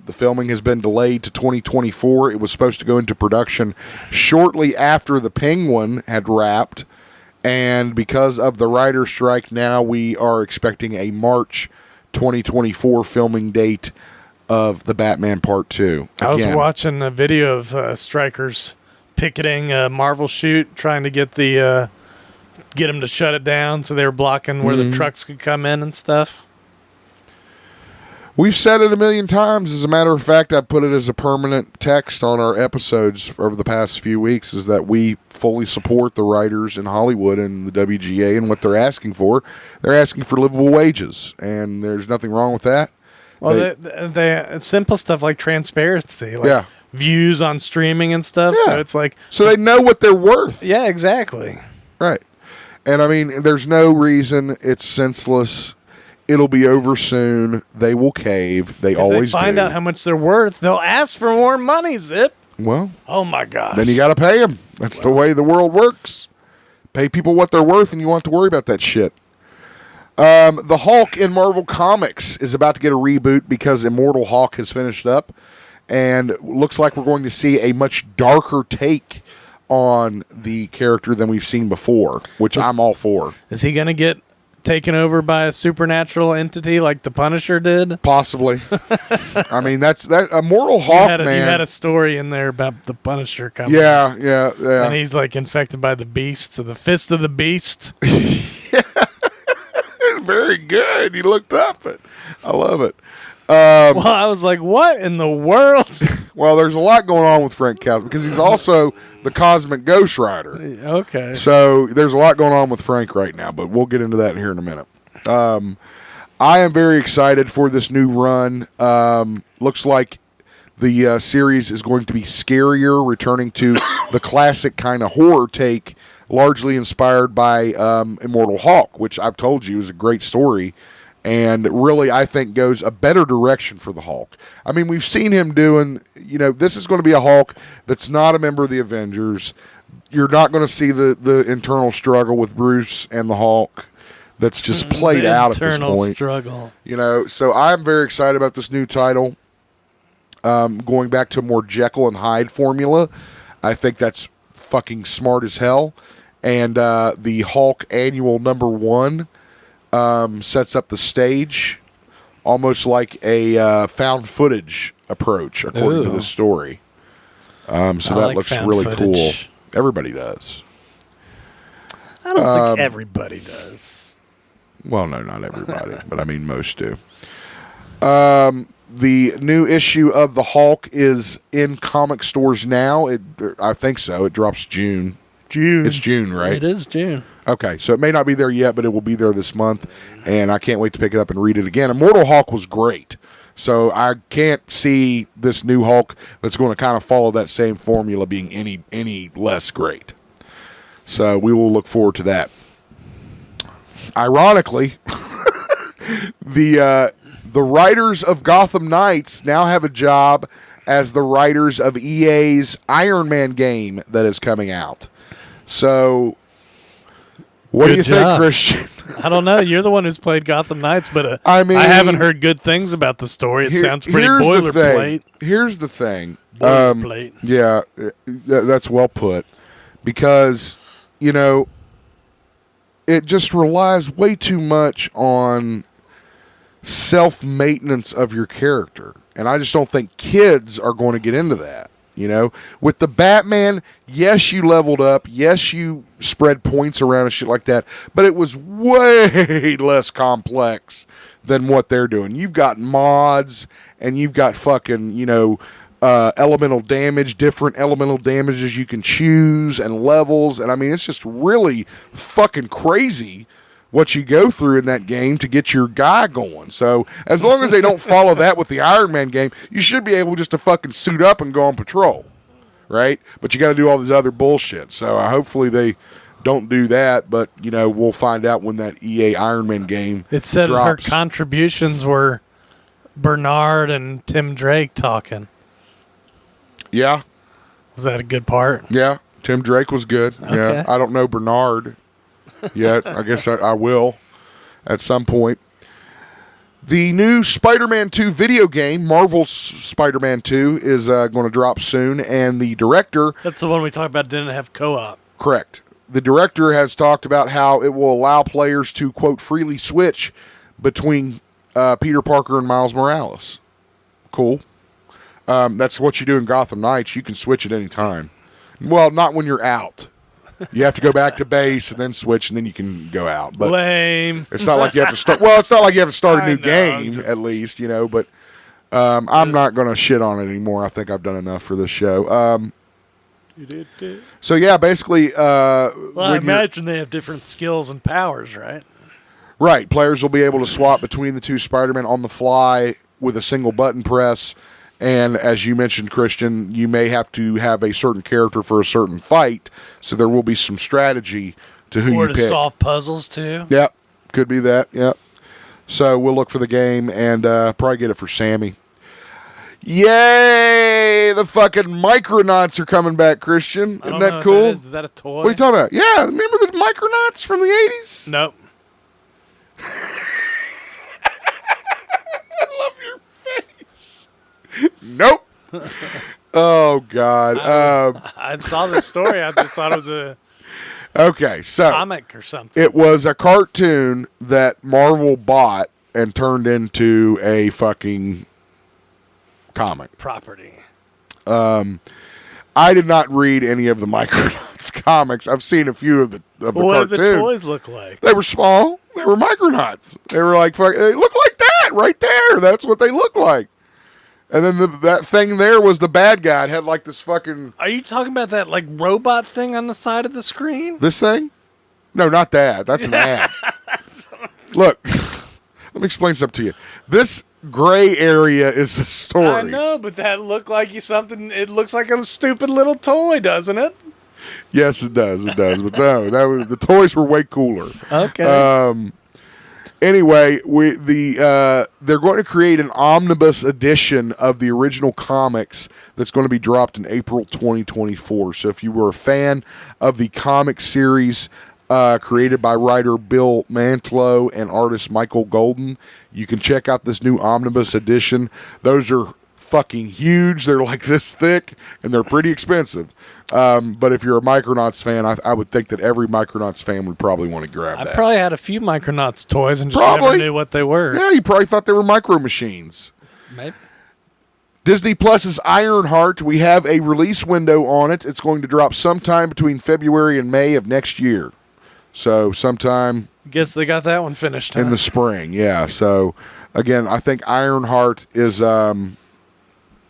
The filming has been delayed to 2024. It was supposed to go into production shortly after The Penguin had wrapped, and because of the writer's strike, now we are expecting a March 2024 filming date of the Batman Part 2. I was watching a video of strikers picketing a Marvel shoot, trying to get them to shut it down, so they were blocking where the trucks could come in and stuff. We've said it a million times. As a matter of fact, I put it as a permanent text on our episodes over the past few weeks, is that we fully support the writers in Hollywood and the WGA and what they're asking for. They're asking for livable wages, and there's nothing wrong with that. Well, they simple stuff like transparency, like views on streaming and stuff. Yeah. So it's like, so they know what they're worth. Yeah, exactly. Right. And I mean, there's no reason. It's senseless. It'll be over soon. They will cave. They always do. If they find out how much they're worth, they'll ask for more money, Zip. Well, oh my gosh. Then you got to pay them. That's the way the world works. Pay people what they're worth, and you won't have to worry about that shit. The Hulk in Marvel Comics is about to get a reboot because Immortal Hulk has finished up, and looks like we're going to see a much darker take on the character than we've seen before, which I'm all for. Is he going to get taken over by a supernatural entity like the Punisher did? Possibly. I mean, that's Immortal Hulk, man. You had a story in there about the Punisher coming. Yeah. And he's like infected by the beast, so the fist of the beast. Very good. You looked up it. I love it. Well, I was like, what in the world? Well, there's a lot going on with Frank Cavil because he's also the Cosmic Ghost Rider. Okay. So there's a lot going on with Frank right now, but we'll get into that here in a minute. I am very excited for this new run. Looks like the series is going to be scarier, returning to the classic kind of horror take, largely inspired by Immortal Hulk, which I've told you is a great story. And really, I think, goes a better direction for the Hulk. I mean, we've seen him doing, this is going to be a Hulk that's not a member of the Avengers. You're not going to see the internal struggle with Bruce and the Hulk that's just played out at this point. Struggle. So I'm very excited about this new title. Going back to a more Jekyll and Hyde formula. I think that's fucking smart as hell. And the Hulk annual #1 sets up the stage almost like a found footage approach, according to the story. So that looks really cool. Everybody does. I don't think everybody does. Well, no, not everybody, but I mean most do. The new issue of the Hulk is in comic stores now. I think so. It drops June. It's June, right? It is June. Okay, so it may not be there yet, but it will be there this month, and I can't wait to pick it up and read it again. Immortal Hulk was great, so I can't see this new Hulk that's going to kind of follow that same formula being any less great. So we will look forward to that. Ironically, the writers of Gotham Knights now have a job as the writers of EA's Iron Man game that is coming out. So, what do you think, Christian? I don't know. You're the one who's played Gotham Knights, but I haven't heard good things about the story. It sounds pretty boilerplate. Here's the thing. Boilerplate. Yeah, that's well put. because, you know, it just relies way too much on self-maintenance of your character. And I just don't think kids are going to get into that. You know, with the Batman, yes, you leveled up. Yes, you spread points around and shit like that. But it was way less complex than what they're doing. You've got mods and you've got fucking, you know, elemental damage, different elemental damages you can choose and levels. And I mean, it's just really fucking crazy what you go through in that game to get your guy going. So as long as they don't follow that with the Iron Man game, you should be able just to fucking suit up and go on patrol, right? But you got to do all this other bullshit. So hopefully they don't do that. But, you know, we'll find out when that EA Iron Man game It said drops. her contributions were Bernard and Tim Drake talking. Yeah. Was that a good part? Yeah. Tim Drake was good. Okay. Yeah. I don't know Bernard yet. I guess I will at some point. The new Spider-Man 2 video game, Marvel's Spider-Man 2, is going to drop soon, and the director... That's the one we talked about didn't have co-op. Correct. The director has talked about how it will allow players to, quote, freely switch between Peter Parker and Miles Morales. Cool. That's what you do in Gotham Knights. You can switch at any time. Well, not when you're out. You have to go back to base and then switch, and then you can go out. But lame. it's not like you have to start. Well, it's not like you have to start a new game, just... at least, you know. But I'm not going to shit on it anymore. I think I've done enough for this show. So yeah, basically. Well, I imagine they have different skills and powers, right? Right. Players will be able to swap between the two Spider-Man on the fly with a single button press. And as you mentioned, Christian, you may have to have a certain character for a certain fight, so there will be some strategy to who you pick. Or to solve puzzles, too. Yep, could be that, yep. So we'll look for the game and probably get it for Sammy. Yay! The fucking Micronauts are coming back, Christian. Isn't that cool? Is that a toy? What are you talking about? Yeah, remember the Micronauts from the 80s? Nope. I love your face. Nope. Oh, God. I saw this story. I just thought it was a okay, so comic or something. it was a cartoon that Marvel bought and turned into a fucking comic. Property. I did not read any of the Micronauts comics. I've seen a few of the What did cartoon. the toys look like? They were small. They were Micronauts. They were like, fuck, they look like that right there. That's what they look like. And then that thing there was the bad guy. It had like this fucking... Are you talking about that like robot thing on the side of the screen? This thing? No, not that. That's an ad. Look, let me explain something to you. This gray area is the story. I know, but that looked like something. It looks like a stupid little toy, doesn't it? Yes, it does. It does. But no, the toys were way cooler. Okay. Anyway, they're going to create an omnibus edition of the original comics that's going to be dropped in April 2024. So if you were a fan of the comic series created by writer Bill Mantlo and artist Michael Golden, you can check out this new omnibus edition. Those are fucking huge. They're like this thick, and they're pretty expensive. But if you're a Micronauts fan, I would think that every Micronauts fan would probably want to grab that. I probably had a few Micronauts toys and just Probably. never knew what they were. Yeah, you probably thought they were micro machines. Maybe. Disney Plus's Ironheart, we have a release window on it. It's going to drop sometime between February and May of next year. So sometime Guess they got that one finished. Huh? in the spring, yeah. So again, I think Ironheart is that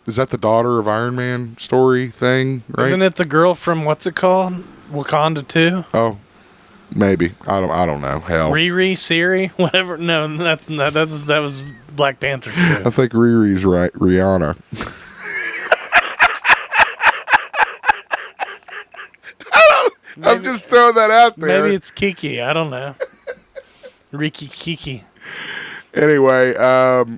the daughter of Iron Man story thing, right? Isn't it the girl from what's it called? Wakanda 2? Oh, maybe. I don't know. Hell, Riri, Siri, whatever. No, that was Black Panther 2. I think Riri's right. Rihanna. I'm just throwing that out there. Maybe it's Kiki. I don't know. Riki Kiki. Anyway,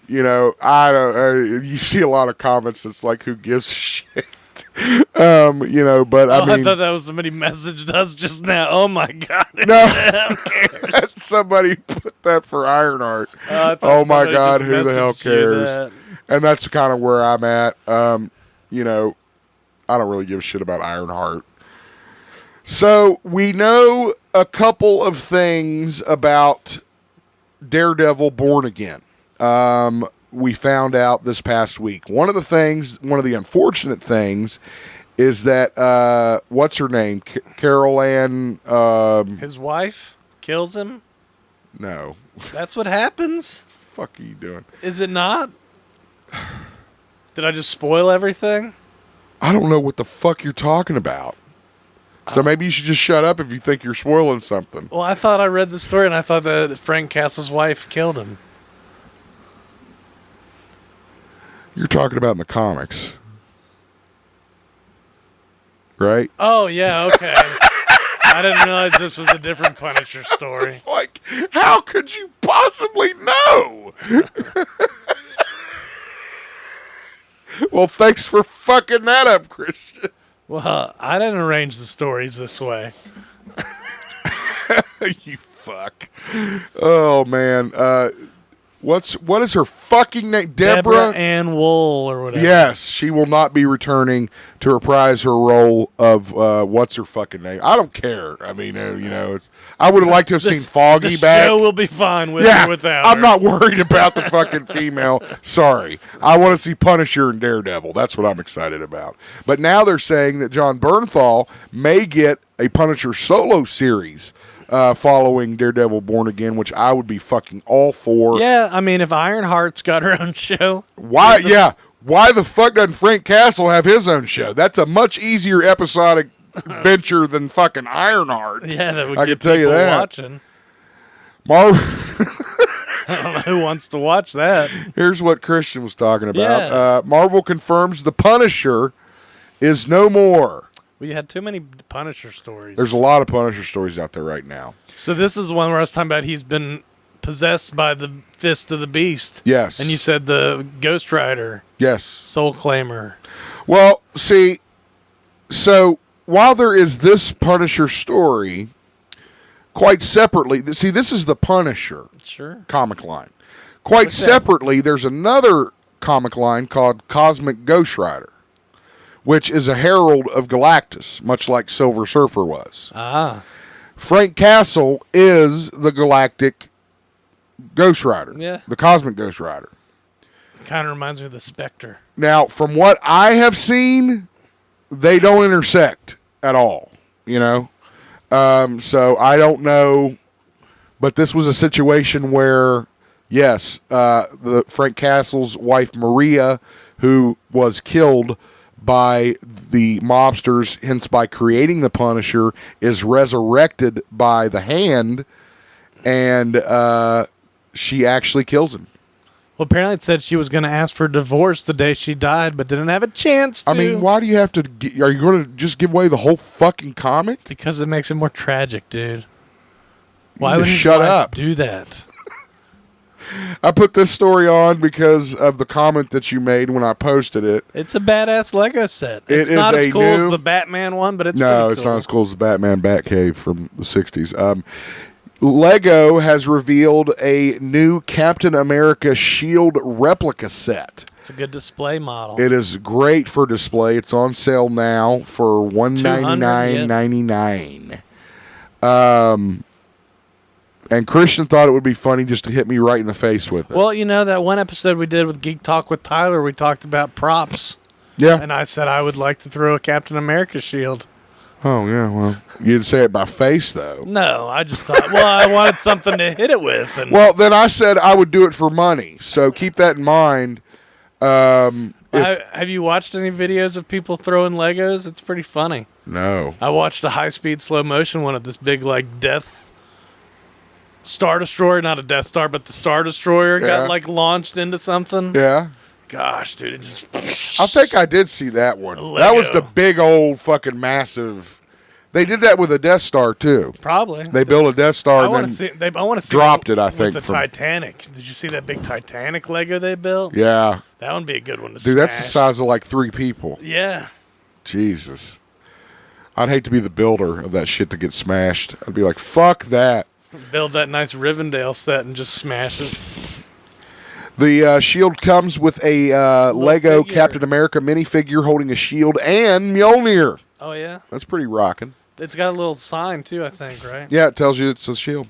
you know, I don't. You see a lot of comments that's like, "Who gives a shit?" You know, but I mean, I thought that was somebody messaged us just now. Oh my god! No, who cares? That's somebody put that for Ironheart. Oh my god, who the hell messaged you cares? that. And that's kind of where I'm at. You know, I don't really give a shit about Ironheart. So we know a couple of things about Daredevil Born Again. We found out this past week. One of the unfortunate things is that, what's her name? Carol Ann. His wife kills him? No. That's what happens? Fuck are you doing? Is it not? Did I just spoil everything? I don't know what the fuck you're talking about. So maybe you should just shut up if you think you're spoiling something. Well, I thought I read the story and I thought that Frank Castle's wife killed him. You're talking about in the comics. Right? Oh, yeah, okay. I didn't realize this was a different Punisher story. Like, how could you possibly know? Well, thanks for fucking that up, Christian. Well, I didn't arrange the stories this way. You fuck. Oh, man. What is her fucking name? Deborah Ann Wool or whatever. Yes, she will not be returning to reprise her role of what's her fucking name. I don't care. I mean, I would have liked to have seen Foggy back. The show will be fine with or without her. I'm not worried about the fucking female. Sorry. I want to see Punisher and Daredevil. That's what I'm excited about. But now they're saying that Jon Berthal may get a Punisher solo series following Daredevil Born Again, which I would be fucking all for. Yeah, I mean, if Ironheart's got her own show. Why? Yeah. Why the fuck doesn't Frank Castle have his own show? That's a much easier episodic venture than fucking Ironheart. Yeah, that would I get can tell you people that. watching. Marvel. I don't know who wants to watch that. Here's what Christian was talking about. Yeah. Marvel confirms the Punisher is no more. We had too many Punisher stories. There's a lot of Punisher stories out there right now. So this is the one where I was talking about he's been possessed by the fist of the beast. Yes. And you said the Ghost Rider. Yes. Soul Claimer. Well, see, so while there is this Punisher story, quite separately, see, this is the Punisher comic line. Quite separately, there's another comic line called Cosmic Ghost Rider, which is a herald of Galactus, much like Silver Surfer was. Ah. Frank Castle is the Galactic Ghost Rider. Yeah. The Cosmic Ghost Rider. Kind of reminds me of the Spectre. Now, from what I have seen, they don't intersect at all, So I don't know, but this was a situation where, yes, the Frank Castle's wife, Maria, who was killed by the mobsters, hence by creating the Punisher, is resurrected by the Hand, and she actually kills him. Well, apparently it said she was going to ask for a divorce the day she died, but didn't have a chance to. I mean, why do you have to... Are you going to just give away the whole fucking comic? Because it makes it more tragic, dude. Why would would shut up? Do that? I put this story on because of the comment that you made when I posted it. It's a badass Lego set. It's It not is as a cool new- as the Batman one, but it's pretty No, cool. it's not as cool as the Batman Batcave from the 60s. Lego has revealed a new Captain America Shield replica set. It's a good display model. It is great for display. It's on sale now for $199.99. And Christian thought it would be funny just to hit me right in the face with it. Well, that one episode we did with Geek Talk with Tyler, we talked about props. Yeah. And I said I would like to throw a Captain America shield. Oh, yeah, well, you didn't say it by face, though. No, I just thought, I wanted something to hit it with. And Well, then I said I would do it for money, so keep that in mind. have you watched any videos of people throwing Legos? It's pretty funny. No. I watched a high-speed slow motion one of this big, Death Star Destroyer, not a Death Star, but the Star Destroyer got, launched into something. Yeah? Gosh, dude, it just... I think I did see that one. Lego. That was the big old fucking massive... They did that with a Death Star, too. Probably. They built a Death Star I and want then to see dropped it, I with think. the Titanic. Did you see that big Titanic Lego they built? Yeah. That would be a good one to Dude, that's the smash. size of like 3 people. Yeah. Jesus. I'd hate to be the builder of that shit to get smashed. I'd be like, fuck that. Build that nice Rivendell set and just smash it. The shield comes with a Lego figure. Captain America minifigure holding a shield and Mjolnir. Oh, yeah? That's pretty rocking. It's got a little sign, too, I think, right? Yeah, it tells you it's a shield.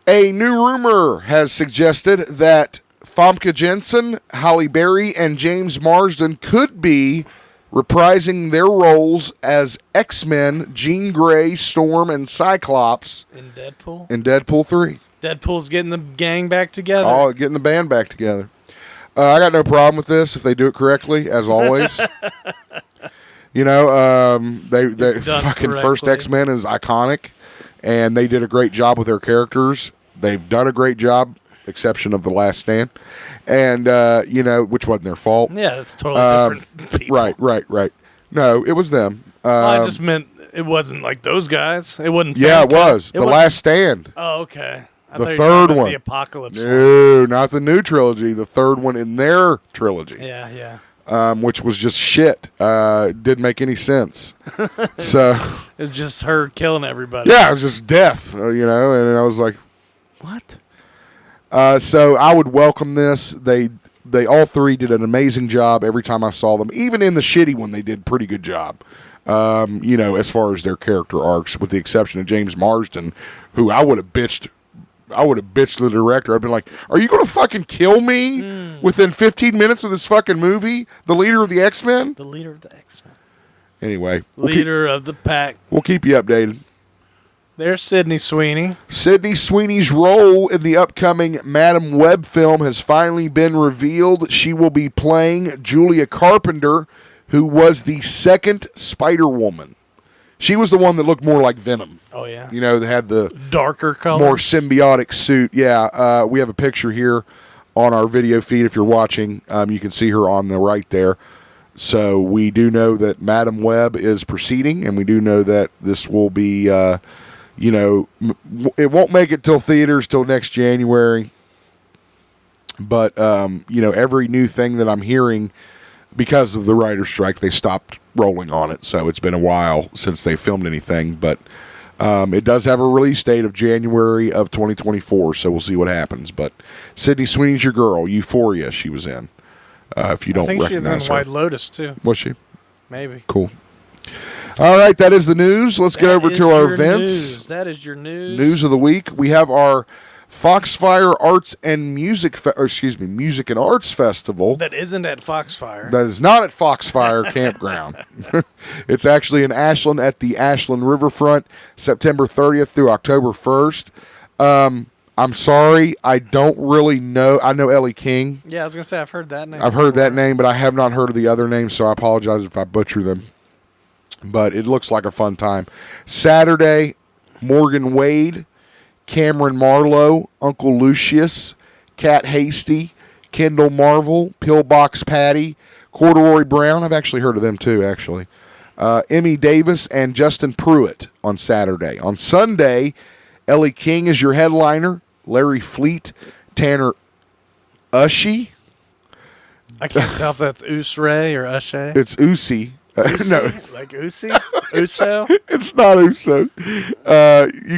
A new rumor has suggested that Famke Janssen, Halle Berry, and James Marsden could be reprising their roles as X-Men, Jean Grey, Storm, and Cyclops In Deadpool? in Deadpool 3. Deadpool's getting the gang back together. Oh, getting the band back together. I got no problem with this if they do it correctly, as always. You know, they fucking first correctly. X-Men is iconic, and they did a great job with their characters. They've done a great job, exception of The Last Stand, and you know, which wasn't their fault. Yeah, that's totally different people. Right. No, it was them. I just meant it wasn't like those guys. It wasn't. Yeah, it Famke. was The Last Stand. Oh, okay. I The thought you were third talking about one. The Apocalypse one. No, not the new trilogy. The third one in their trilogy. Yeah. Which was just shit. Didn't make any sense. So It was just her killing everybody. yeah, it was just death, you know. And I was like, what? So I would welcome this. They all three did an amazing job every time I saw them. Even in the shitty one, they did a pretty good job. You know, as far as their character arcs, with the exception of James Marsden, who I would have bitched the director. I've been like, are you going to fucking kill me within 15 minutes of this fucking movie? The leader of the X-Men? The leader of the X-Men. Anyway. Leader of the pack. We'll keep you updated. There's Sydney Sweeney. Sydney Sweeney's role in the upcoming Madam Web film has finally been revealed. She will be playing Julia Carpenter, who was the second Spider-Woman. She was the one that looked more like Venom. Oh, yeah. You know, that had the Darker color. more symbiotic suit. Yeah, we have a picture here on our video feed. If you're watching, you can see her on the right there. So we do know that Madam Web is proceeding, and we do know that this will be, you know, it won't make it till theaters till next January. But, you know, every new thing that I'm hearing, because of the writer's strike, they stopped rolling on it. So it's been a while since they filmed anything. But it does have a release date of January of 2024, so we'll see what happens. But Sydney Sweeney's your girl. Euphoria she was in. If you don't I think she recognize was in her. White Lotus, too. Was she? Maybe. Cool. All right, that is the news. Let's get over to our events. News. That is your news. News of the week. We have our Foxfire Arts and Music and Arts Festival. That isn't at Foxfire. That is not at Foxfire Campground. It's actually in Ashland at the Ashland Riverfront, September 30th through October 1st. I'm sorry, I don't really know. I know Ellie King. Yeah, I was going to say, I've heard that name. I've heard that name, but I have not heard of the other names, so I apologize if I butcher them. But it looks like a fun time. Saturday, Morgan Wade, Cameron Marlowe, Uncle Lucius, Kat Hasty, Kendall Marvel, Pillbox Patty, Corduroy Brown. I've actually heard of them too, actually. Emmy Davis and Justin Pruitt on Saturday. On Sunday, Ellie King is your headliner. Larry Fleet, Tanner Ushie. I can't tell if that's Usray or Ushay. It's Usi. No, Like Usi? Uso? it's not Uso. You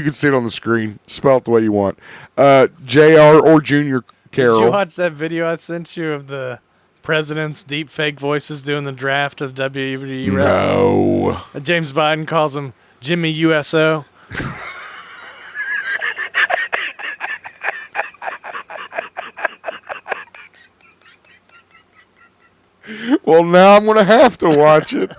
can see it on the screen. Spell it the way you want. JR or Junior Carroll. Did you watch that video I sent you of the president's deep fake voices doing the draft of WWE wrestlers? No. James Biden calls him Jimmy USO. Well, now I'm going to have to watch it.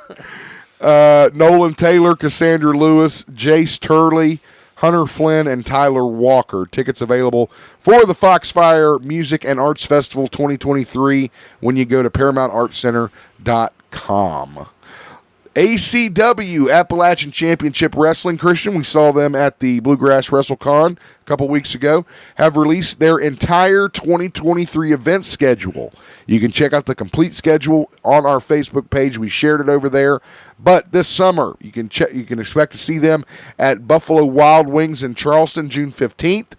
Nolan Taylor, Cassandra Lewis, Jace Turley, Hunter Flynn, and Tyler Walker. Tickets available for the Foxfire Music and Arts Festival 2023 when you go to ParamountArtCenter.com. ACW, Appalachian Championship Wrestling, Christian, we saw them at the Bluegrass WrestleCon a couple weeks ago, have released their entire 2023 event schedule. You can check out the complete schedule on our Facebook page. We shared it over there. But this summer, you can expect to see them at Buffalo Wild Wings in Charleston, June 15th.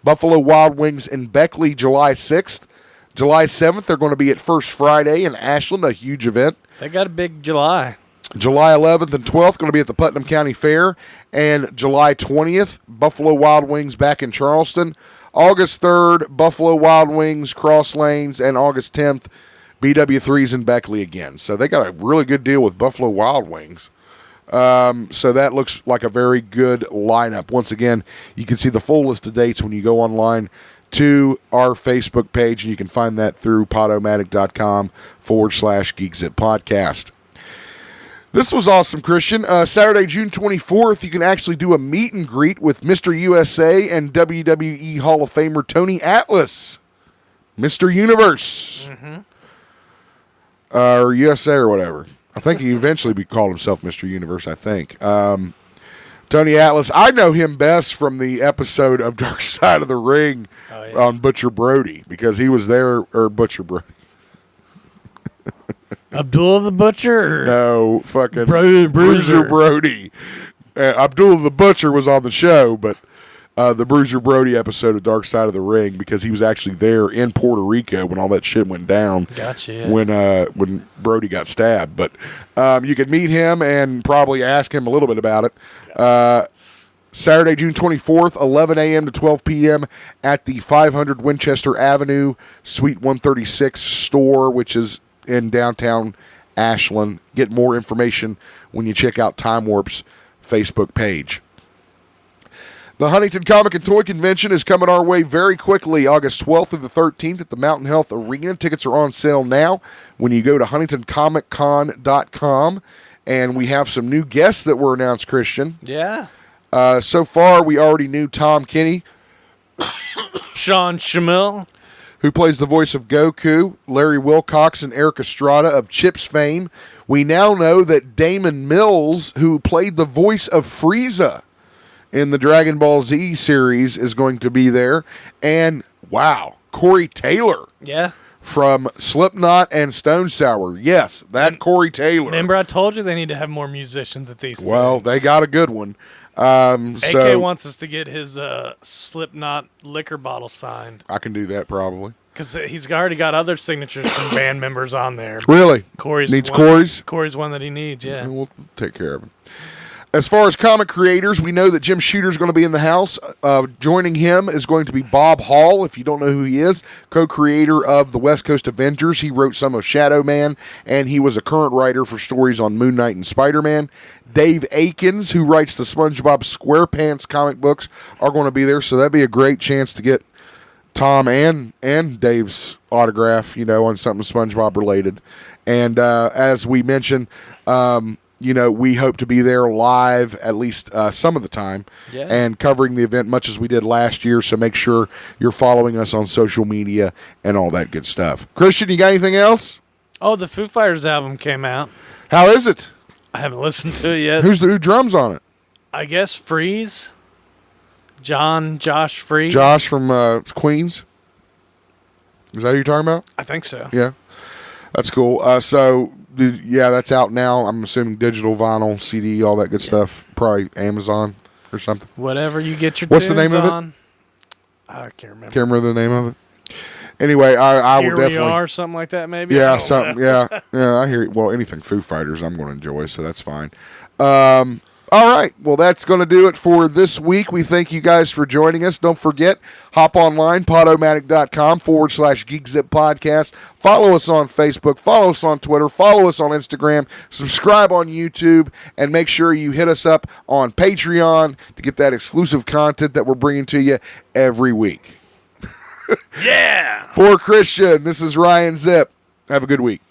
Buffalo Wild Wings in Beckley, July 6th. July 7th, they're going to be at First Friday in Ashland, a huge event. They got a big July. July 11th and 12th, going to be at the Putnam County Fair. And July 20th, Buffalo Wild Wings back in Charleston. August 3rd, Buffalo Wild Wings, Cross Lanes. And August 10th, BW3's in Beckley again. So they got a really good deal with Buffalo Wild Wings. So that looks like a very good lineup. Once again, you can see the full list of dates when you go online to our Facebook page, and you can find that through podomatic.com/GeekZip podcast. This was awesome, Christian. Saturday, June 24th, you can actually do a meet and greet with Mr. USA and WWE Hall of Famer Tony Atlas. Mr. Universe. Or USA or whatever. I think he eventually called himself Mr. Universe, I think. Tony Atlas, I know him best from the episode of Dark Side of the Ring on Butcher Brody, because he was there, or Butcher Brody. Abdullah the Butcher? Or no, fucking Bruiser Brody. Abdullah the Butcher was on the show, but the Bruiser Brody episode of Dark Side of the Ring, because he was actually there in Puerto Rico when all that shit went down. Gotcha. Yeah. When Brody got stabbed. But you could meet him and probably ask him a little bit about it. Saturday, June 24th, 11 a.m. to 12 p.m. at the 500 Winchester Avenue, Suite 136 store, which is in downtown Ashland. Get more information when you check out Time Warp's Facebook page. The Huntington Comic and Toy Convention is coming our way very quickly, August 12th through the 13th at the Mountain Health Arena. Tickets are on sale now when you go to huntingtoncomiccon.com. And we have some new guests that were announced, Christian. Yeah. So far, we already knew Tom Kenny, Sean Shamil, who plays the voice of Goku, Larry Wilcox and Eric Estrada of Chips fame. We now know that Damon Mills, who played the voice of Frieza in the Dragon Ball Z series, is going to be there. And, wow, Corey Taylor. Yeah. From Slipknot and Stone Sour. Yes, that Corey Taylor. Remember I told you they need to have more musicians at these Well, things. they got a good one. AK wants us to get his Slipknot liquor bottle signed. I can do that probably. Because he's already got other signatures from band members on there. Really? Corey's needs one, Corey's? Corey's one that he needs, yeah. We'll take care of him. As far as comic creators, we know that Jim Shooter's going to be in the house. Joining him is going to be Bob Hall, if you don't know who he is, co-creator of the West Coast Avengers. He wrote some of Shadow Man, and he was a current writer for stories on Moon Knight and Spider-Man. Dave Akins, who writes the SpongeBob SquarePants comic books, are going to be there, so that'd be a great chance to get Tom and Dave's autograph, on something SpongeBob related. And as we mentioned, we hope to be there live at least some of the time and covering the event much as we did last year. So make sure you're following us on social media and all that good stuff. Christian, you got anything else? Oh, the Foo Fighters album came out. How is it? I haven't listened to it yet. Who drums on it? I guess Freeze. Josh Freeze. Josh from Queens. Is that who you're talking about? I think so. Yeah. That's cool. That's out now. I'm assuming digital, vinyl, CD, all that good stuff. Probably Amazon or something. Whatever you get your What's the name on. of it? I can't remember. Can't remember the name of it. Anyway, I will definitely. Here we are, something like that, maybe. Yeah, something. Yeah, I hear. Well, anything Foo Fighters, I'm going to enjoy, so that's fine. All right. Well, that's going to do it for this week. We thank you guys for joining us. Don't forget, hop online, podomatic.com/GeekZip podcast. Follow us on Facebook. Follow us on Twitter. Follow us on Instagram. Subscribe on YouTube. And make sure you hit us up on Patreon to get that exclusive content that we're bringing to you every week. Yeah. For Christian, this is Ryan Zip. Have a good week.